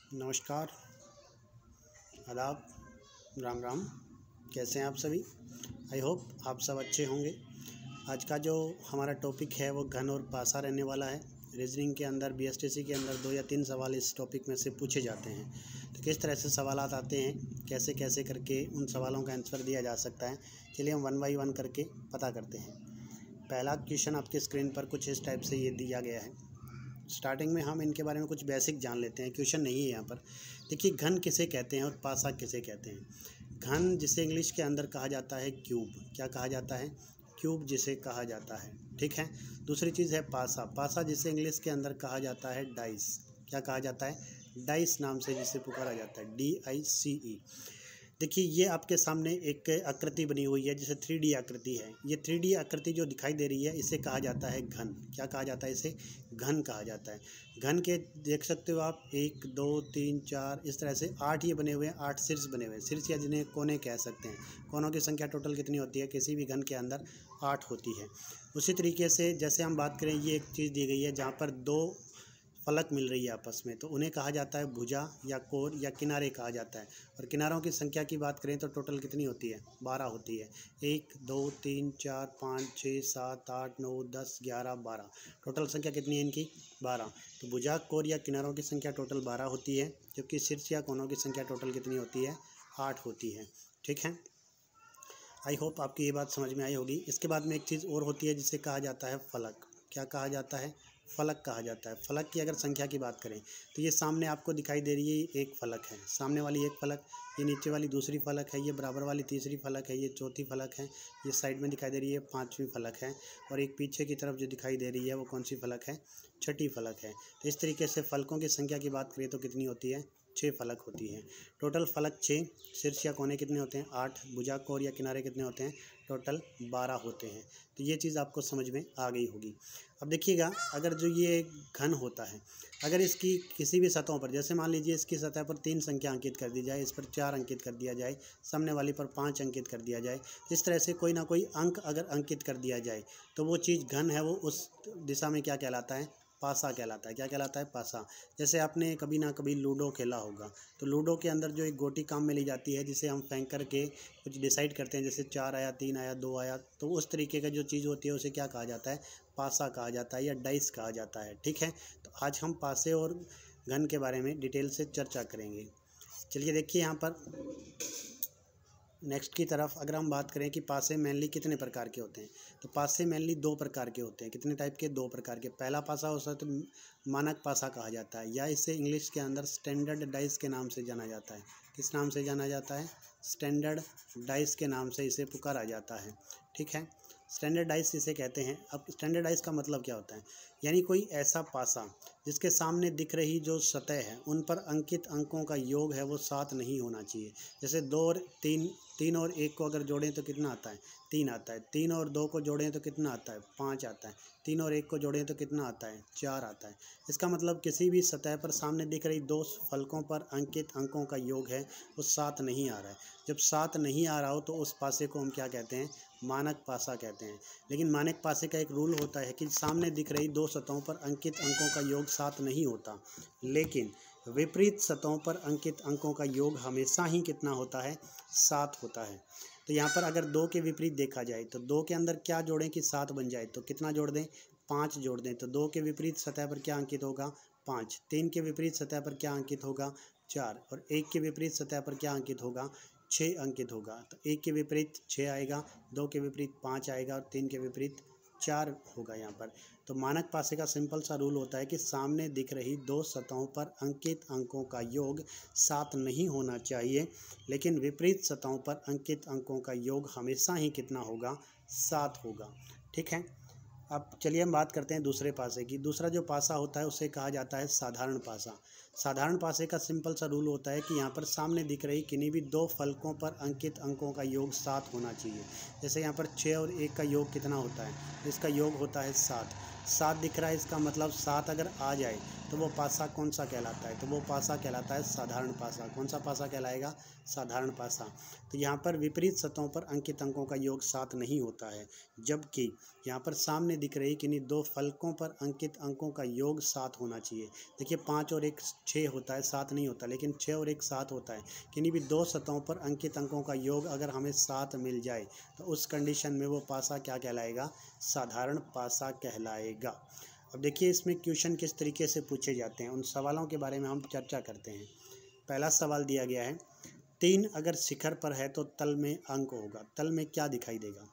नमस्कार, आदाब, राम राम। कैसे हैं आप सभी? आई होप आप सब अच्छे होंगे। आज का जो हमारा टॉपिक है वो घन और पासा रहने वाला है। रीजनिंग के अंदर बीएसटीसी के अंदर 2 या 3 सवाल इस टॉपिक में से पूछे जाते हैं। तो किस तरह से सवालात आते हैं, कैसे कैसे करके उन सवालों का आंसर दिया जा सकता है, चलिए हम 1 बाई 1 करके पता करते हैं। पहला क्वेश्चन आपके स्क्रीन पर कुछ इस टाइप से ये दिया गया है। स्टार्टिंग में हम इनके बारे में कुछ बेसिक जान लेते हैं। क्वेश्चन नहीं है यहाँ पर। देखिए, घन किसे कहते हैं और पासा किसे कहते हैं। घन जिसे इंग्लिश के अंदर कहा जाता है क्यूब। क्या कहा जाता है? क्यूब जिसे कहा जाता है। ठीक है। दूसरी चीज़ है पासा। पासा जिसे इंग्लिश के अंदर कहा जाता है डाइस। क्या कहा जाता है? डाइस नाम से जिसे पुकारा जाता है, DICE। देखिए, ये आपके सामने एक आकृति बनी हुई है जिसे 3D आकृति है। ये 3D आकृति जो दिखाई दे रही है इसे कहा जाता है घन। क्या कहा जाता है? इसे घन कहा जाता है। घन के देख सकते हो आप 1 2 3 4 इस तरह से 8 ये बने हुए हैं, 8 शीर्ष बने हुए हैं। शीर्ष या जिन्हें कोने कह सकते हैं। कोनों की संख्या टोटल कितनी होती है? किसी भी घन के अंदर 8 होती है। उसी तरीके से जैसे हम बात करें, ये एक चीज़ दी गई है जहाँ पर 2 फलक मिल रही है आपस में, तो उन्हें कहा जाता है भुजा या कोर या किनारे कहा जाता है। और किनारों की संख्या की बात करें तो टोटल कितनी होती है? 12 होती है। 1 2 3 4 5 6 7 8 9 10 11 12। टोटल संख्या कितनी है इनकी? 12। तो भुजा, कोर या किनारों की संख्या टोटल 12 होती है, जबकि शीर्ष या कोनों की संख्या टोटल कितनी होती है? 8 होती है। ठीक है। आई होप आपकी ये बात समझ में आई होगी। इसके बाद में एक चीज़ और होती है जिसे कहा जाता है फलक। क्या कहा जाता है? फलक कहा जाता है। फलक की अगर संख्या की बात करें तो ये सामने आपको दिखाई दे रही है, एक फलक है। सामने वाली एक फलक, ये नीचे वाली दूसरी फलक है, ये बराबर वाली तीसरी फलक है, ये चौथी फलक है, ये साइड में दिखाई दे रही है 5वीं फलक है, और एक पीछे की तरफ जो दिखाई दे रही है वो कौन सी फलक है? 6ठी फलक है। तो इस तरीके से फलकों की संख्या की बात करें तो कितनी होती है? 6 फलक होती है। टोटल फलक 6, शीर्ष या कोने कितने होते हैं? 8, भुजा, कोर या किनारे कितने होते हैं? टोटल 12 होते हैं। तो ये चीज़ आपको समझ में आ गई होगी। अब देखिएगा, अगर जो ये घन होता है, अगर इसकी किसी भी सतहों पर, जैसे मान लीजिए इसकी सतह पर 3 संख्या अंकित कर दी जाए, इस पर 4 अंकित कर दिया जाए, सामने वाली पर 5 अंकित कर दिया जाए, इस तरह से कोई ना कोई अंक अगर अंकित कर दिया जाए तो वो चीज़ घन है, वो उस दिशा में क्या कहलाता है? पासा कहलाता है। क्या कहलाता है? पासा। जैसे आपने कभी ना कभी लूडो खेला होगा, तो लूडो के अंदर जो एक गोटी काम में ली जाती है जिसे हम फेंक करके कुछ डिसाइड करते हैं, जैसे 4 आया, 3 आया, 2 आया, तो उस तरीके का जो चीज़ होती है उसे क्या कहा जाता है? पासा कहा जाता है या डाइस कहा जाता है। ठीक है। तो आज हम पासे और घन के बारे में डिटेल से चर्चा करेंगे। चलिए देखिए, यहाँ पर नेक्स्ट की तरफ अगर हम बात करें कि पासे मेनली कितने प्रकार के होते हैं, तो पासे मेनली 2 प्रकार के होते हैं। कितने टाइप के? 2 प्रकार के। पहला पासा होता है तो मानक पासा कहा जाता है, या इसे इंग्लिश के अंदर स्टैंडर्ड डाइस के नाम से जाना जाता है। किस नाम से जाना जाता है? स्टैंडर्ड डाइस के नाम से इसे पुकारा जाता है। ठीक है। स्टैंडर्ड डाइस इसे कहते हैं। अब स्टैंडर्ड डाइस का मतलब क्या होता है? यानी कोई ऐसा पासा जिसके सामने दिख रही जो सतह है उन पर अंकित अंकों का योग है वो 7 नहीं होना चाहिए। जैसे 2 और 3 और 1 को अगर जोड़ें तो कितना आता है? 3 आता है। 3 और 2 को जोड़ें तो कितना आता है? 5 आता है। 3 और 1 को जोड़ें तो कितना आता है? 4 आता है। इसका मतलब किसी भी सतह पर सामने दिख रही 2 फलकों पर अंकित अंकों का योग है वो 7 नहीं आ रहा है। जब 7 नहीं आ रहा हो तो उस पासे को हम क्या कहते हैं? मानक पासा कहते हैं। लेकिन मानक पासे का एक रूल होता है कि सामने दिख रही 2 सतहों पर अंकित अंकों का योग 7 नहीं होता, लेकिन विपरीत सतहों पर अंकित अंकों का योग हमेशा ही कितना होता है? 7 होता है। तो यहाँ पर अगर 2 के विपरीत देखा जाए तो 2 के अंदर क्या जोड़ें कि 7 बन जाए? तो कितना जोड़ दें? 5 जोड़ दें। तो 2 के विपरीत सतह पर क्या अंकित होगा? 5। 3 के विपरीत सतह पर क्या अंकित होगा? 4। और 1 के विपरीत सतह पर क्या अंकित होगा? 6 अंकित होगा। तो 1 के विपरीत 6 आएगा, 2 के विपरीत 5 आएगा और 3 के विपरीत 4 होगा यहाँ पर। तो मानक पासे का सिंपल सा रूल होता है कि सामने दिख रही 2 सतहों पर अंकित अंकों का योग 7 नहीं होना चाहिए, लेकिन विपरीत सतहों पर अंकित अंकों का योग हमेशा ही कितना होगा? 7 होगा। ठीक है। अब चलिए हम बात करते हैं दूसरे पासे की। दूसरा जो पासा होता है उसे कहा जाता है साधारण पासा। साधारण पासे का सिंपल सा रूल होता है कि यहाँ पर सामने दिख रही किन्हीं भी 2 फलकों पर अंकित अंकों का योग 7 होना चाहिए। जैसे यहाँ पर 6 और 1 का योग कितना होता है? इसका योग होता है 7। 7 दिख रहा है, इसका मतलब 7 अगर आ जाए तो वो पासा कौन सा कहलाता है? तो वो पासा कहलाता है साधारण पासा। कौन सा पासा कहलाएगा? साधारण पासा। तो यहाँ पर विपरीत सतहों पर अंकित अंकों का योग 7 नहीं होता है, जबकि यहाँ पर सामने दिख रही किन्हीं 2 फलकों पर अंकित अंकों का योग 7 होना चाहिए। देखिए, 5 और 1 6 होता है, 7 नहीं होता, लेकिन 6 और 1 7 होता है। किन्हीं भी दो सतहों पर अंकित अंकों का योग अगर हमें 7 मिल जाए तो उस कंडीशन में वो पासा क्या कहलाएगा? साधारण पासा कहलाएगा। अब देखिए इसमें क्वेश्चन किस तरीके से पूछे जाते हैं, उन सवालों के बारे में हम चर्चा करते हैं। पहला सवाल दिया गया है, 3 अगर शिखर पर है तो तल में अंक होगा। तल में क्या दिखाई देगा?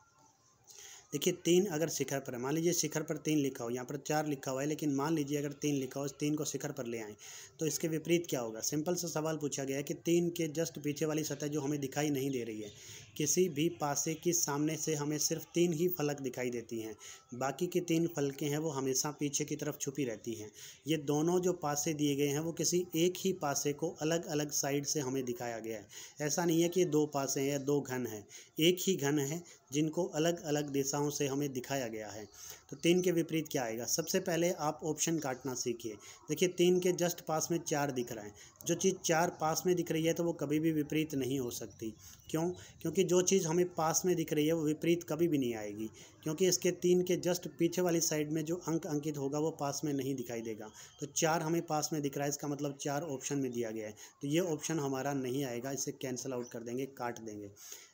देखिए 3 अगर शिखर पर है, मान लीजिए शिखर पर 3 लिखा हो, यहाँ पर 4 लिखा हुआ है, लेकिन मान लीजिए अगर 3 लिखा हो, इस 3 को शिखर पर ले आएँ तो इसके विपरीत क्या होगा? सिंपल सा सवाल पूछा गया है कि 3 के जस्ट पीछे वाली सतह जो हमें दिखाई नहीं दे रही है, किसी भी पासे की सामने से हमें सिर्फ 3 ही फलक दिखाई देती हैं, बाकी की 3 फलकें हैं वो हमेशा पीछे की तरफ छुपी रहती हैं। ये दोनों जो पासे दिए गए हैं वो किसी एक ही पासे को अलग अलग साइड से हमें दिखाया गया है। ऐसा नहीं है कि ये 2 पासे हैं या 2 घन हैं, एक ही घन है जिनको अलग अलग दिशाओं से हमें दिखाया गया है। तो 3 के विपरीत क्या आएगा? सबसे पहले आप ऑप्शन काटना सीखिए। देखिए 3 के जस्ट पास में 4 दिख रहा है, जो चीज़ 4 पास में दिख रही है तो वो कभी भी विपरीत नहीं हो सकती। क्यों? क्योंकि जो चीज़ हमें पास में दिख रही है वो विपरीत कभी भी नहीं आएगी, क्योंकि इसके 3 के जस्ट पीछे वाली साइड में जो अंक अंकित होगा वो पास में नहीं दिखाई देगा। तो 4 हमें पास में दिख रहा है, इसका मतलब 4 ऑप्शन में दिया गया है, तो ये ऑप्शन हमारा नहीं आएगा, इसे कैंसिल आउट कर देंगे, काट देंगे।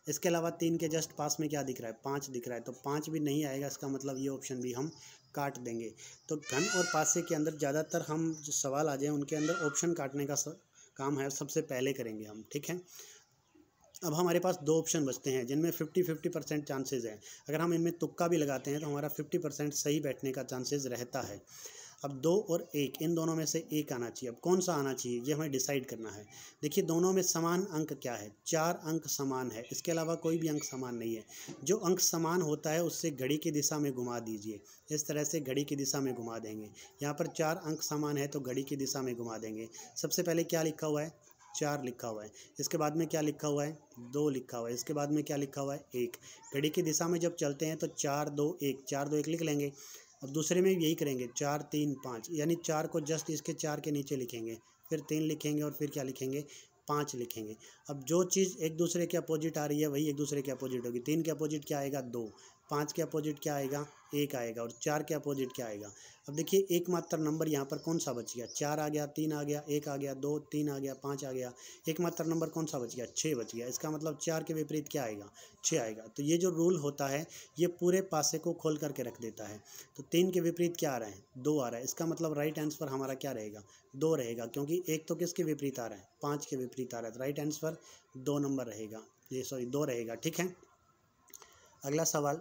इसके अलावा 3 के जस्ट पास में क्या दिख रहा है? 5 दिख रहा है, तो 5 भी नहीं आएगा, इसका मतलब ये ऑप्शन भी हम काट देंगे। तो घन और पासे के अंदर ज़्यादातर हम जो सवाल आ जाए उनके अंदर ऑप्शन काटने का काम है, सबसे पहले करेंगे हम, ठीक है। अब हमारे पास 2 ऑप्शन बचते हैं जिनमें 50-50% चांसेस है। अगर हम इनमें तुक्का भी लगाते हैं तो हमारा 50% सही बैठने का चांसेस रहता है। अब 2 और 1 इन दोनों में से एक आना चाहिए। अब कौन सा आना चाहिए ये हमें डिसाइड करना है। देखिए दोनों में समान अंक क्या है? 4 अंक समान है, इसके अलावा कोई भी अंक समान नहीं है। जो अंक समान होता है उससे घड़ी की दिशा में घुमा दीजिए, इस तरह से घड़ी की दिशा में घुमा देंगे। यहाँ पर 4 अंक समान है तो घड़ी की दिशा में घुमा देंगे। सबसे पहले क्या लिखा हुआ है? 4 लिखा हुआ है। इसके बाद में क्या लिखा हुआ है? 2 लिखा हुआ है। इसके बाद में क्या लिखा हुआ है? 1। घड़ी की दिशा में जब चलते हैं तो 4 2 1, 4 2 1 लिख लेंगे। अब दूसरे में भी यही करेंगे, 4 3 5, यानी 4 को जस्ट इसके 4 के नीचे लिखेंगे, फिर 3 लिखेंगे और फिर क्या लिखेंगे? 5 लिखेंगे। अब जो चीज़ एक दूसरे के अपोजिट आ रही है वही एक दूसरे के अपोजिट होगी। 3 के अपोजिट क्या आएगा? 2। 5 के अपोजिट क्या आएगा? 1 आएगा। और 4 के अपोजिट क्या आएगा? अब देखिए एकमात्र नंबर यहाँ पर कौन सा बच गया? 4 आ गया, 3 आ गया, 1 आ गया, 2 3 आ गया, 5 आ गया। एकमात्र नंबर कौन सा बच गया? 6 बच गया। इसका मतलब 4 के विपरीत क्या आएगा? 6 आएगा। तो ये जो रूल होता है ये पूरे पासे को खोल करके रख देता है। तो 3 के विपरीत क्या आ रहा है? 2 आ रहा है। इसका मतलब राइट आंसर हमारा क्या रहेगा? 2 रहेगा, क्योंकि एक तो किसके विपरीत आ रहा है? 5 के विपरीत आ रहा है। तो राइट आंसर 2 नंबर रहेगा, ये सॉरी 2 रहेगा, ठीक है। अगला सवाल,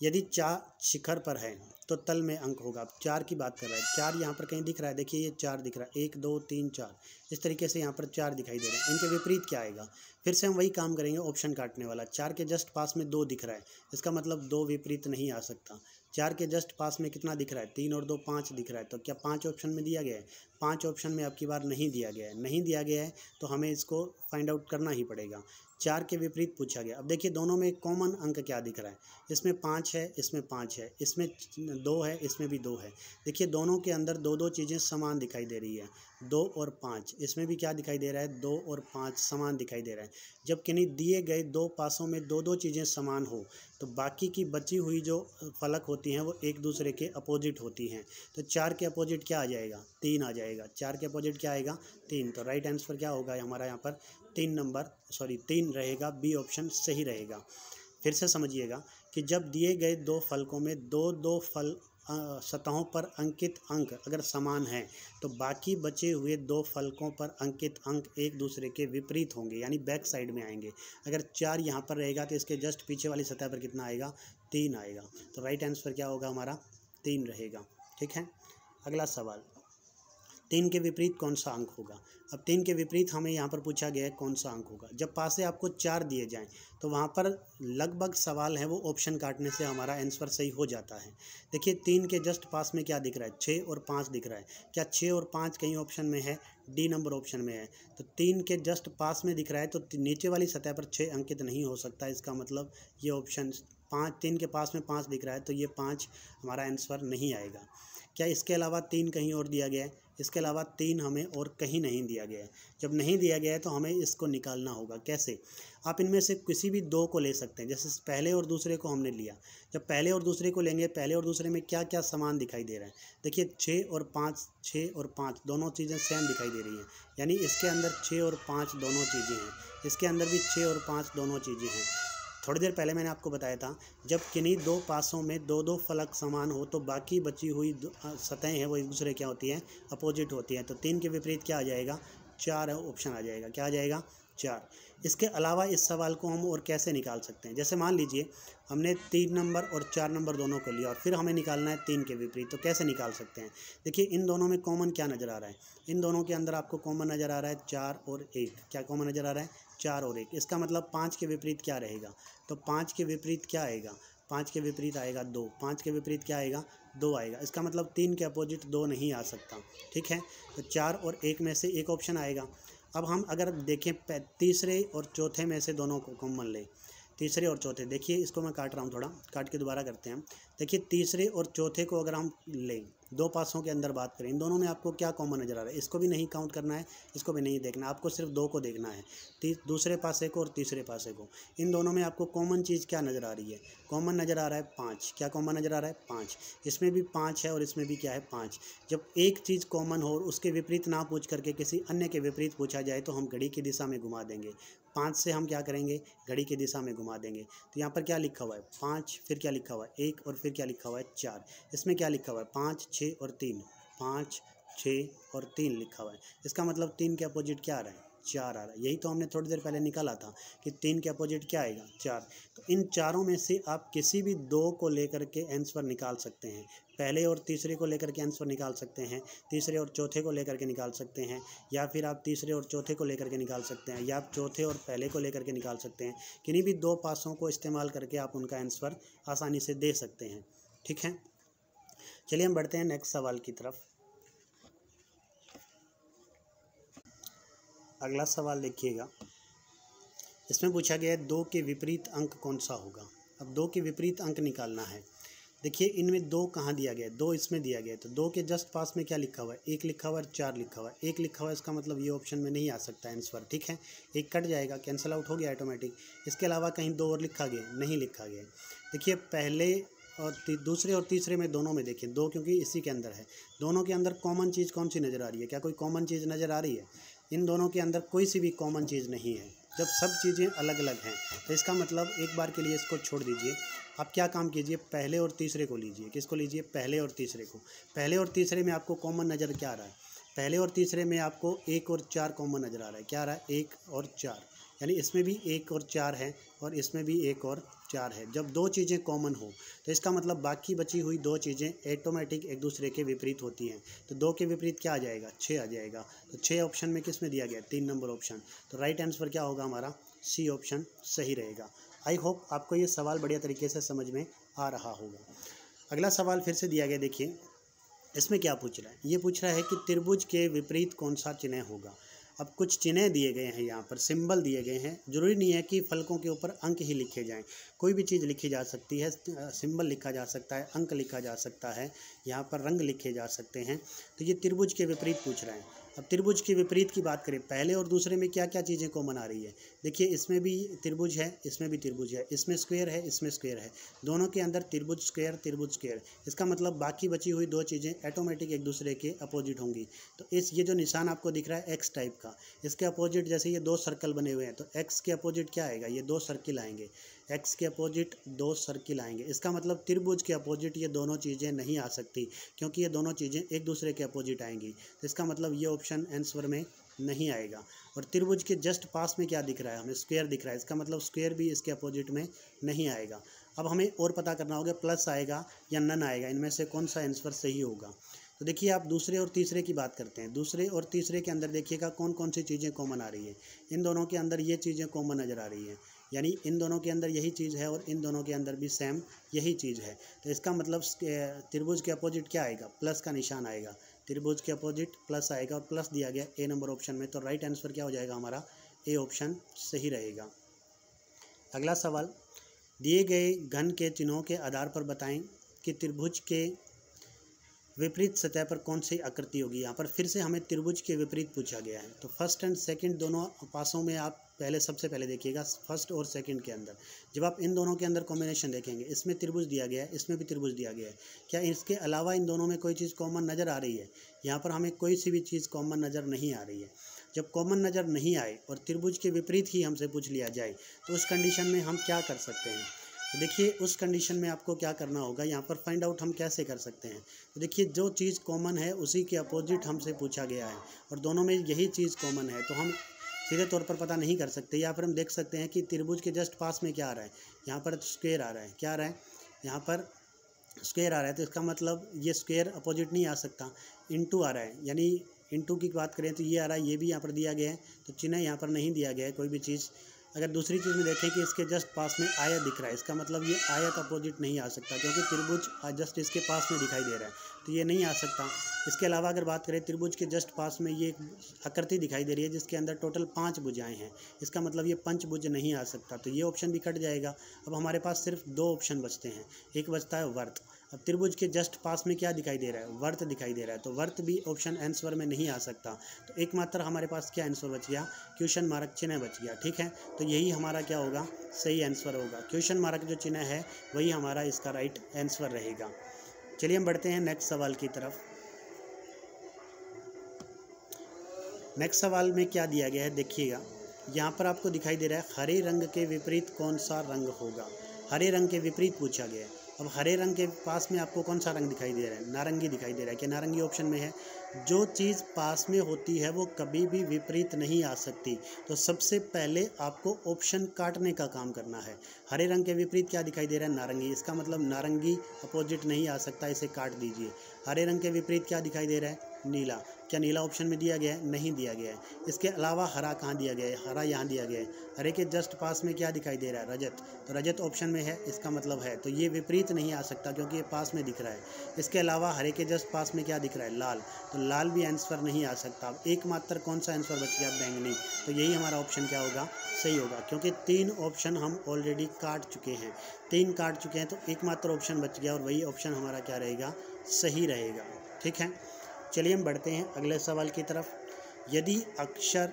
यदि 4 शिखर पर है तो तल में अंक होगा। अब 4 की बात कर रहा है, 4 यहाँ पर कहीं दिख रहा है, देखिए ये 4 दिख रहा है, 1 2 3 4, इस तरीके से यहाँ पर 4 दिखाई दे रहे हैं। इनके विपरीत क्या आएगा? फिर से हम वही काम करेंगे, ऑप्शन काटने वाला। 4 के जस्ट पास में 2 दिख रहा है, इसका मतलब 2 विपरीत नहीं आ सकता। 4 के जस्ट पास में कितना दिख रहा है? 3 और 2 5 दिख रहा है। तो क्या 5 ऑप्शन में दिया गया है? 5 ऑप्शन में अब की बार नहीं दिया गया है। नहीं दिया गया है तो हमें इसको फाइंड आउट करना ही पड़ेगा। 4 के विपरीत पूछा गया। अब देखिए दोनों में कॉमन अंक क्या दिख रहा है? इसमें 5 है, इसमें 5 है, इसमें 2 है, इसमें भी 2 है। देखिए दोनों के अंदर 2 चीज़ें समान दिखाई दे रही है, 2 और 5। इसमें भी क्या दिखाई दे रहा है? 2 और 5 समान दिखाई दे रहा है। जब किन्हीं दिए गए 2 पासों में 2 चीज़ें समान हो तो बाकी की बची हुई जो फलक होती हैं वो एक दूसरे के अपोजिट होती हैं। तो 4 के अपोजिट क्या आ जाएगा? 3 आ जाएगा। 4 के अपोजिट क्या आएगा? 3। तो राइट आंसर क्या होगा हमारा यहाँ पर? 3 रहेगा, बी ऑप्शन सही रहेगा। फिर से समझिएगा कि जब दिए गए 2 फलकों में 2 फल सतहों पर अंकित अंक अगर समान हैं तो बाकी बचे हुए 2 फलकों पर अंकित अंक एक दूसरे के विपरीत होंगे, यानी बैक साइड में आएंगे। अगर 4 यहाँ पर रहेगा तो इसके जस्ट पीछे वाली सतह पर कितना आएगा? 3 आएगा। तो राइट आंसर क्या होगा हमारा? 3 रहेगा, ठीक है। अगला सवाल, 3 के विपरीत कौन सा अंक होगा? अब 3 के विपरीत हमें यहाँ पर पूछा गया है कौन सा अंक होगा। जब पासे आपको 4 दिए जाएं तो वहाँ पर लगभग सवाल है वो ऑप्शन काटने से हमारा आंसर सही हो जाता है। देखिए 3 के जस्ट पास में क्या दिख रहा है? 6 और 5 दिख रहा है। क्या 6 और 5 कहीं ऑप्शन में है? डी नंबर ऑप्शन में है। तो 3 के जस्ट पास में दिख रहा है तो नीचे वाली सतह पर 6 अंकित नहीं हो सकता। इसका मतलब ये ऑप्शन 3 के पास में 5 दिख रहा है तो ये 5 हमारा आंसर नहीं आएगा। क्या इसके अलावा 3 कहीं और दिया गया है? इसके अलावा 3 हमें और कहीं नहीं दिया गया है। जब नहीं दिया गया है तो हमें इसको निकालना होगा। कैसे? आप इनमें से किसी भी 2 को ले सकते हैं। जैसे पहले और दूसरे को हमने लिया, जब पहले और दूसरे को लेंगे, पहले और दूसरे में क्या क्या समान दिखाई दे रहा है। देखिए 6 और 5 दोनों चीज़ें सेम दिखाई दे रही हैं, यानी इसके अंदर 6 और 5 दोनों चीज़ें हैं, इसके अंदर भी 6 और 5 दोनों चीज़ें हैं। थोड़ी देर पहले मैंने आपको बताया था, जब किन्हीं 2 पासों में 2-2 फलक समान हो तो बाकी बची हुई सतहें हैं वो एक दूसरे क्या होती हैं, अपोजिट होती हैं। तो 3 के विपरीत क्या आ जाएगा, 4 ऑप्शन आ जाएगा। क्या आ जाएगा, 4। इसके अलावा इस सवाल को हम और कैसे निकाल सकते हैं? जैसे मान लीजिए हमने 3 नंबर और 4 नंबर दोनों को लिया और फिर हमें निकालना है 3 के विपरीत, तो कैसे निकाल सकते हैं? देखिए इन दोनों में कॉमन क्या नज़र आ रहा है, इन दोनों के अंदर आपको कॉमन नज़र आ रहा है 4 और 1। क्या कॉमन नज़र आ रहा है, 4 और 1। इसका मतलब 5 के विपरीत क्या रहेगा, तो 5 के विपरीत क्या आएगा, 5 के विपरीत आएगा 2। 5 के विपरीत क्या आएगा, 2 आएगा। इसका मतलब 3 के अपोजिट 2 नहीं आ सकता। ठीक है, तो 4 और 1 में से एक ऑप्शन आएगा। अब हम अगर देखें तीसरे और चौथे में से दोनों को कॉमन लें, तीसरे और चौथे, देखिए इसको मैं काट रहा हूँ, थोड़ा काट के दोबारा करते हैं। देखिए तीसरे और चौथे को अगर हम लें, 2 पासों के अंदर बात करें, इन दोनों में आपको क्या कॉमन नज़र आ रहा है, इसको भी नहीं काउंट करना है, इसको भी नहीं देखना, आपको सिर्फ 2 को देखना है, दूसरे पासे को और तीसरे पासे को। इन दोनों में आपको कॉमन चीज़ क्या नज़र आ रही है, कॉमन नज़र आ रहा है 5। क्या कॉमन नज़र आ रहा है, 5। इसमें भी 5 है और इसमें भी क्या है, 5। जब एक चीज़ कॉमन हो और उसके विपरीत ना पूछ करके किसी अन्य के विपरीत पूछा जाए तो हम घड़ी की दिशा में घुमा देंगे। 5 से हम क्या करेंगे, घड़ी की दिशा में घुमा देंगे। तो यहाँ पर क्या लिखा हुआ है, 5, फिर क्या लिखा हुआ है, 1, और फिर क्या लिखा हुआ है, 4। इसमें क्या लिखा हुआ है, 5, 6 और 3, 5, 6 और 3 लिखा हुआ है। इसका मतलब 3 के अपोजिट क्या आ रहा है, 4 आ रहा है। यही तो हमने थोड़ी देर पहले निकाला था कि 3 के अपोजिट क्या आएगा, 4। तो इन चारों में से आप किसी भी 2 को लेकर के आंसर निकाल सकते हैं। पहले और तीसरे को लेकर के आंसर निकाल सकते हैं, तीसरे और चौथे को लेकर के निकाल सकते हैं, या फिर आप तीसरे और चौथे को लेकर के निकाल सकते हैं, या आप चौथे और पहले को लेकर के निकाल सकते हैं। किन्हीं भी 2 पासों को इस्तेमाल करके आप उनका आंसर आसानी से दे सकते हैं। ठीक है, चलिए हम बढ़ते हैं नेक्स्ट सवाल की तरफ। अगला सवाल देखिएगा, इसमें पूछा गया है 2 के विपरीत अंक कौन सा होगा। अब 2 के विपरीत अंक निकालना है। देखिए इनमें 2 कहाँ दिया गया है, 2 इसमें दिया गया है, तो 2 के जस्ट पास में क्या लिखा हुआ है, 1 लिखा हुआ है, 4 लिखा हुआ है। 1 लिखा हुआ है, इसका मतलब ये ऑप्शन में नहीं आ सकता आंसर। ठीक है, 1 कट जाएगा, कैंसिल आउट हो गया ऑटोमेटिक। इसके अलावा कहीं 2 और लिखा गया, नहीं लिखा गया। देखिए पहले और दूसरे और तीसरे में दोनों में देखिए 2, क्योंकि इसी के अंदर है। दोनों के अंदर कॉमन चीज़ कौन सी नज़र आ रही है, क्या कोई कॉमन चीज़ नज़र आ रही है? इन दोनों के अंदर कोई सी भी कॉमन चीज़ नहीं है। जब सब चीज़ें अलग अलग हैं तो इसका मतलब एक बार के लिए इसको छोड़ दीजिए। आप क्या काम कीजिए, पहले और तीसरे को लीजिए। किसको लीजिए, पहले और तीसरे को। पहले और तीसरे में आपको कॉमन नज़र क्या आ रहा है, पहले और तीसरे में आपको 1 और 4 कॉमन नज़र आ रहा है। क्या आ रहा है, 1 और 4, यानी इसमें भी 1 और 4 है और इसमें भी 1 और 4 है। जब 2 चीज़ें कॉमन हो तो इसका मतलब बाकी बची हुई 2 चीज़ें ऑटोमेटिक एक दूसरे के विपरीत होती हैं। तो 2 के विपरीत क्या आ जाएगा, 6 आ जाएगा। तो 6 ऑप्शन में किस में दिया गया, 3 नंबर ऑप्शन। तो राइट आंसर क्या होगा हमारा, सी ऑप्शन सही रहेगा। आई होप आपको ये सवाल बढ़िया तरीके से समझ में आ रहा होगा। अगला सवाल फिर से दिया गया, देखिए इसमें क्या पूछ रहा है, ये पूछ रहा है कि त्रिभुज के विपरीत कौन सा चिन्ह होगा। अब कुछ चिन्ह दिए गए हैं, यहाँ पर सिंबल दिए गए हैं। जरूरी नहीं है कि फलकों के ऊपर अंक ही लिखे जाएं, कोई भी चीज़ लिखी जा सकती है। सिंबल लिखा जा सकता है, अंक लिखा जा सकता है, यहाँ पर रंग लिखे जा सकते हैं। तो ये त्रिभुज के विपरीत पूछ रहा है। अब त्रिभुज के विपरीत की बात करें, पहले और दूसरे में क्या क्या चीज़ें कॉमन आ रही है। देखिए इसमें भी त्रिभुज है, इसमें भी त्रिभुज है, इसमें स्क्वायर है, इसमें स्क्वायर है। दोनों के अंदर त्रिभुज स्क्वायर, त्रिभुज स्क्वायर। इसका मतलब बाकी बची हुई 2 चीज़ें ऑटोमेटिक एक दूसरे के अपोजिट होंगी। तो ये जो निशान आपको दिख रहा है एक्स टाइप का, इसके अपोजिट जैसे ये 2 सर्कल बने हुए हैं, तो एक्स के अपोजिट क्या आएगा, ये 2 सर्किल आएंगे। एक्स के अपोजिट 2 सर्किल आएंगे। इसका मतलब त्रिभुज के अपोजिट ये दोनों चीज़ें नहीं आ सकती, क्योंकि ये दोनों चीज़ें एक दूसरे के अपोजिट आएंगी। तो इसका मतलब ये ऑप्शन आंसर में नहीं आएगा। और त्रिभुज के जस्ट पास में क्या दिख रहा है, हमें स्क्वायर दिख रहा है। इसका मतलब स्क्वायर भी इसके अपोजिट में नहीं आएगा। अब हमें और पता करना होगा प्लस आएगा या नन आएगा, इनमें से कौन सा आंसर सही होगा। तो देखिए आप दूसरे और तीसरे की बात करते हैं। दूसरे और तीसरे के अंदर देखिएगा कौन कौन सी चीज़ें कॉमन आ रही है। इन दोनों के अंदर ये चीज़ें कॉमन नज़र आ रही हैं, यानी इन दोनों के अंदर यही चीज़ है और इन दोनों के अंदर भी सेम यही चीज़ है। तो इसका मतलब त्रिभुज के अपोजिट क्या आएगा, प्लस का निशान आएगा। त्रिभुज के अपोजिट प्लस आएगा और प्लस दिया गया ए नंबर ऑप्शन में। तो राइट आंसर क्या हो जाएगा हमारा, ए ऑप्शन सही रहेगा। अगला सवाल, दिए गए घन के चिन्हों के आधार पर बताएं कि त्रिभुज के विपरीत सतह पर कौन सी आकृति होगी। यहाँ पर फिर से हमें त्रिभुज के विपरीत पूछा गया है। तो फर्स्ट एंड सेकंड दोनों पासों में आप सबसे पहले देखिएगा, फर्स्ट और सेकंड के अंदर जब आप इन दोनों के अंदर कॉम्बिनेशन देखेंगे, इसमें त्रिभुज दिया गया है, इसमें भी त्रिभुज दिया गया है, क्या इसके अलावा इन दोनों में कोई चीज़ कॉमन नज़र आ रही है। यहाँ पर हमें कोई सी भी चीज़ कॉमन नज़र नहीं आ रही है। जब कॉमन नज़र नहीं आए और त्रिभुज के विपरीत ही हमसे पूछ लिया जाए तो उस कंडीशन में हम क्या कर सकते हैं। तो देखिए उस कंडीशन में आपको क्या करना होगा, यहाँ पर फाइंड आउट हम कैसे कर सकते हैं। तो देखिए जो चीज़ कॉमन है उसी के अपोजिट हमसे पूछा गया है और दोनों में यही चीज़ कॉमन है, तो हम सीधे तौर पर पता नहीं कर सकते। यहाँ पर हम देख सकते हैं कि त्रिभुज के जस्ट पास में क्या आ रहा है, यहाँ पर स्क्वायर आ रहा है। क्या आ रहा है, यहाँ पर स्क्वायर आ रहा है, तो इसका मतलब ये स्क्वायर अपोजिट नहीं आ सकता। इनटू आ रहा है, यानी इनटू की बात करें तो ये आ रहा है, ये भी यहाँ पर दिया गया है, तो चिन्ह यहाँ पर नहीं दिया गया है कोई भी चीज़। अगर दूसरी चीज़ में देखें कि इसके जस्ट पास में आयत दिख रहा है, इसका मतलब ये आयत अपोजिट नहीं आ सकता, क्योंकि त्रिभुज जस्ट इसके पास में दिखाई दे रहा है, तो ये नहीं आ सकता। इसके अलावा अगर बात करें त्रिभुज के जस्ट पास में ये एक आकृति दिखाई दे रही है जिसके अंदर टोटल 5 भुजाएं हैं, इसका मतलब ये पंचभुज नहीं आ सकता, तो ये ऑप्शन भी कट जाएगा। अब हमारे पास सिर्फ 2 ऑप्शन बचते हैं, एक बचता है वर्त। अब त्रिभुज के जस्ट पास में क्या दिखाई दे रहा है, वर्त दिखाई दे रहा है, तो वर्त भी ऑप्शन आंसर में नहीं आ सकता। तो एकमात्र हमारे पास क्या आंसर बच गया, क्वेश्चन मार्क चिन्ह बच गया। ठीक है, तो यही हमारा क्या होगा, सही आंसर होगा। क्वेश्चन मार्क जो चिन्ह है वही हमारा इसका राइट आंसर रहेगा। चलिए हम बढ़ते हैं नेक्स्ट सवाल की तरफ। नेक्स्ट सवाल में क्या दिया गया है देखिएगा, यहाँ पर आपको दिखाई दे रहा है हरे रंग के विपरीत कौन सा रंग होगा। हरे रंग के विपरीत पूछा गया है। अब हरे रंग के पास में आपको कौन सा रंग दिखाई दे रहा है, नारंगी दिखाई दे रहा है। क्या नारंगी ऑप्शन में है। जो चीज़ पास में होती है वो कभी भी विपरीत नहीं आ सकती, तो सबसे पहले आपको ऑप्शन काटने का काम करना है। हरे रंग के विपरीत क्या दिखाई दे रहा है, नारंगी, इसका मतलब नारंगी अपोजिट नहीं आ सकता, इसे काट दीजिए। हरे रंग के विपरीत क्या दिखाई दे रहा है, नीला। क्या नीला ऑप्शन में दिया गया है, नहीं दिया गया है। इसके अलावा हरा कहाँ दिया गया है, हरा यहाँ दिया गया है। हरे के जस्ट पास में क्या दिखाई दे रहा है, रजत, तो रजत ऑप्शन में है, इसका मतलब है, तो ये विपरीत नहीं आ सकता क्योंकि ये पास में दिख रहा है। इसके अलावा हरे के जस्ट पास में क्या दिख रहा है, लाल, तो लाल भी आंसर नहीं आ सकता। अब एकमात्र कौन सा आंसर बच गया, बैंगनी, तो यही हमारा ऑप्शन क्या होगा, सही होगा, क्योंकि 3 ऑप्शन हम ऑलरेडी काट चुके हैं। 3 काट चुके हैं तो एकमात्र ऑप्शन बच गया और वही ऑप्शन हमारा क्या रहेगा, सही रहेगा। ठीक है, चलिए हम बढ़ते हैं अगले सवाल की तरफ। यदि अक्षर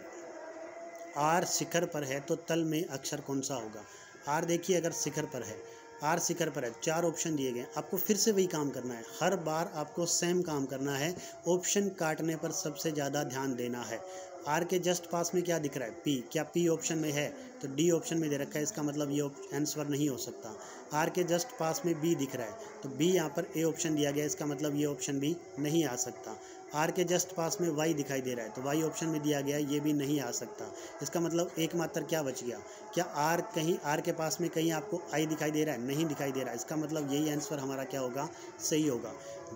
आर शिखर पर है तो तल में अक्षर कौन सा होगा। आर देखिए अगर शिखर पर है, आर शिखर पर है, 4 ऑप्शन दिए गए, आपको फिर से वही काम करना है। हर बार आपको सेम काम करना है, ऑप्शन काटने पर सबसे ज़्यादा ध्यान देना है। आर के जस्ट पास में क्या दिख रहा है, पी, क्या पी ऑप्शन में है, तो डी ऑप्शन में दे रखा है, इसका मतलब ये आंसर नहीं हो सकता। आर के जस्ट पास में बी दिख रहा है, तो बी यहाँ पर ए ऑप्शन दिया गया है, इसका मतलब ये ऑप्शन भी नहीं आ सकता। आर के जस्ट पास में वाई दिखाई दे रहा है, तो वाई ऑप्शन में दिया गया है, ये भी नहीं आ सकता। इसका मतलब एकमात्र क्या बच गया, क्या आर कहीं, आर के पास में कहीं आपको आई दिखाई दे रहा है, नहीं दिखाई दे रहा है, इसका मतलब यही आंसर हमारा क्या होगा, सही होगा।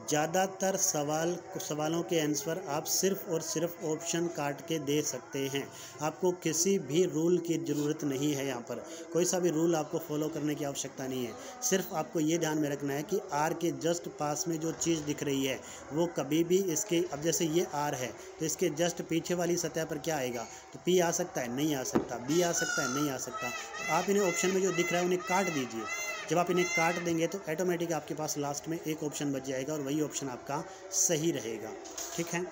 ज़्यादातर सवालों के आंसर आप सिर्फ और सिर्फ ऑप्शन काट के दे सकते हैं। आपको किसी भी रूल की ज़रूरत नहीं है, यहाँ पर कोई सा भी रूल आपको फॉलो करने की आवश्यकता नहीं है। सिर्फ आपको ये ध्यान में रखना है कि आर के जस्ट पास में जो चीज़ दिख रही है वो कभी भी इसके, अब जैसे ये आर है तो इसके जस्ट पीछे वाली सतह पर क्या आएगा, तो पी आ सकता है, नहीं आ सकता, बी आ सकता है, नहीं आ सकता। तो आप इन्हें ऑप्शन में जो दिख रहा है उन्हें काट दीजिए। जब आप इन्हें काट देंगे तो ऑटोमेटिक आपके पास लास्ट में एक ऑप्शन बच जाएगा और वही ऑप्शन आपका सही रहेगा। ठीक है,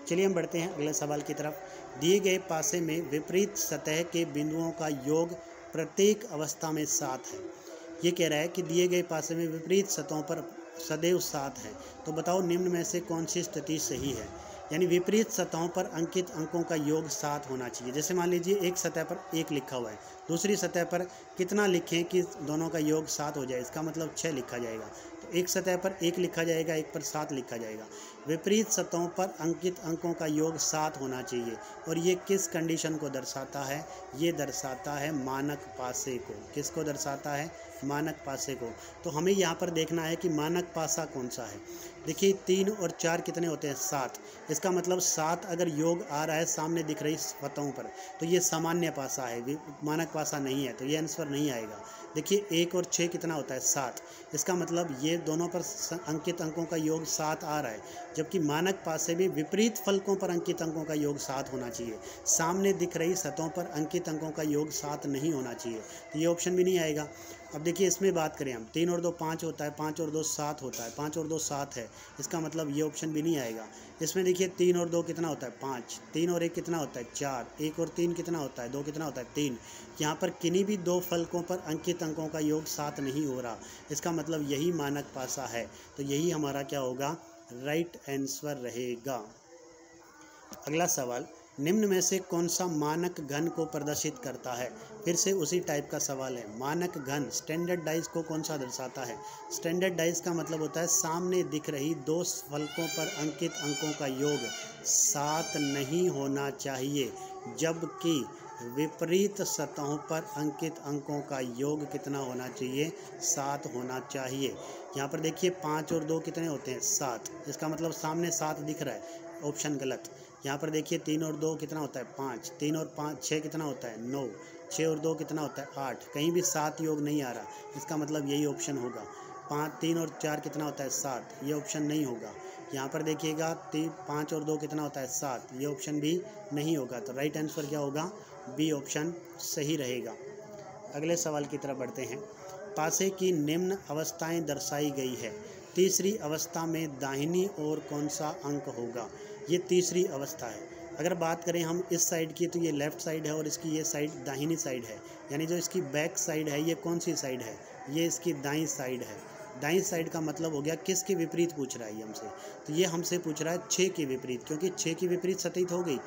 चलिए हम बढ़ते हैं अगले सवाल की तरफ। दिए गए पासे में विपरीत सतह के बिंदुओं का योग प्रत्येक अवस्था में 7 है। ये कह रहा है कि दिए गए पासे में विपरीत सतहों पर सदैव 7 है, तो बताओ निम्न में से कौन सी स्थिति सही है। यानी विपरीत सतहों पर अंकित अंकों का योग 7 होना चाहिए। जैसे मान लीजिए एक सतह पर 1 लिखा हुआ है, दूसरी सतह पर कितना लिखें कि दोनों का योग 7 हो जाए, इसका मतलब 6 लिखा जाएगा। तो एक सतह पर 1 लिखा जाएगा, एक पर 7 लिखा जाएगा। विपरीत सतहों पर अंकित अंकों का योग 7 होना चाहिए, और ये किस कंडीशन को दर्शाता है, ये दर्शाता है मानक पासे को। किसको दर्शाता है, मानक पासे को। तो हमें यहाँ पर देखना है कि मानक पासा कौन सा है। देखिए 3 और 4 कितने होते हैं, 7। इसका मतलब 7 अगर योग आ रहा है सामने दिख रही सतहों पर तो ये सामान्य पासा है, मानक पासा नहीं है, तो ये आंसर नहीं आएगा। देखिए 1 और 6 कितना होता है, 7। इसका मतलब ये दोनों पर अंकित अंकों का योग 7 आ रहा है, जबकि मानक पासे भी विपरीत फलकों पर अंकित अंकों का योग 7 होना चाहिए। सामने दिख रही सतहों पर अंकित अंकों का योग 7 नहीं होना चाहिए, तो ये ऑप्शन भी नहीं आएगा। अब देखिए इसमें बात करें हम 3 और 2 5 होता है, 5 और 2 7 होता है, 5 और 2 7 है, इसका मतलब ये ऑप्शन भी नहीं आएगा। इसमें देखिए 3 और 2 कितना होता है 5, 3 और 1 कितना होता है 4, 1 और 3 कितना होता है 2, कितना होता है 3। यहाँ पर किन्हीं भी दो फलकों पर अंकित अंकों का योग 7 नहीं हो रहा, इसका मतलब यही मानक पासा है। तो यही हमारा क्या होगा, राइट आंसर रहेगा। अगला सवाल, निम्न में से कौन सा मानक घन को प्रदर्शित करता है। फिर से उसी टाइप का सवाल है। मानक घन स्टैंडर्ड डाइस को कौन सा दर्शाता है। स्टैंडर्ड डाइस का मतलब होता है सामने दिख रही दो फलकों पर अंकित अंकों का योग 7 नहीं होना चाहिए, जबकि विपरीत सतहों पर अंकित अंकों का योग कितना होना चाहिए, 7 होना चाहिए। यहाँ पर देखिए 5 और 2 कितने होते हैं 7, इसका मतलब सामने 7 दिख रहा है, ऑप्शन गलत। यहाँ पर देखिए 3 और 2 कितना होता है 5, 3 और 5 6 कितना होता है 9, 6 और 2 कितना होता है 8, कहीं भी 7 योग नहीं आ रहा, इसका मतलब यही ऑप्शन होगा। 3 और 4 कितना होता है 7, ये ऑप्शन नहीं होगा। यहाँ पर देखिएगा 5 और 2 कितना होता है 7, ये ऑप्शन भी नहीं होगा। तो राइट आंसर क्या होगा, बी ऑप्शन सही रहेगा। अगले सवाल की तरफ बढ़ते हैं। पासे की निम्न अवस्थाएं दर्शाई गई है, तीसरी अवस्था में दाहिनी ओर कौन सा अंक होगा। ये तीसरी अवस्था है। अगर बात करें हम इस साइड की तो ये लेफ़्ट साइड है और इसकी ये साइड दाहिनी साइड है, यानी जो इसकी बैक साइड है ये कौन सी साइड है, ये इसकी दाईं साइड है। दाईं साइड का मतलब हो गया किसके विपरीत पूछ रहा है ये हमसे, तो ये हमसे पूछ रहा है 6 के विपरीत, क्योंकि 6 की विपरीत सटीक हो गई।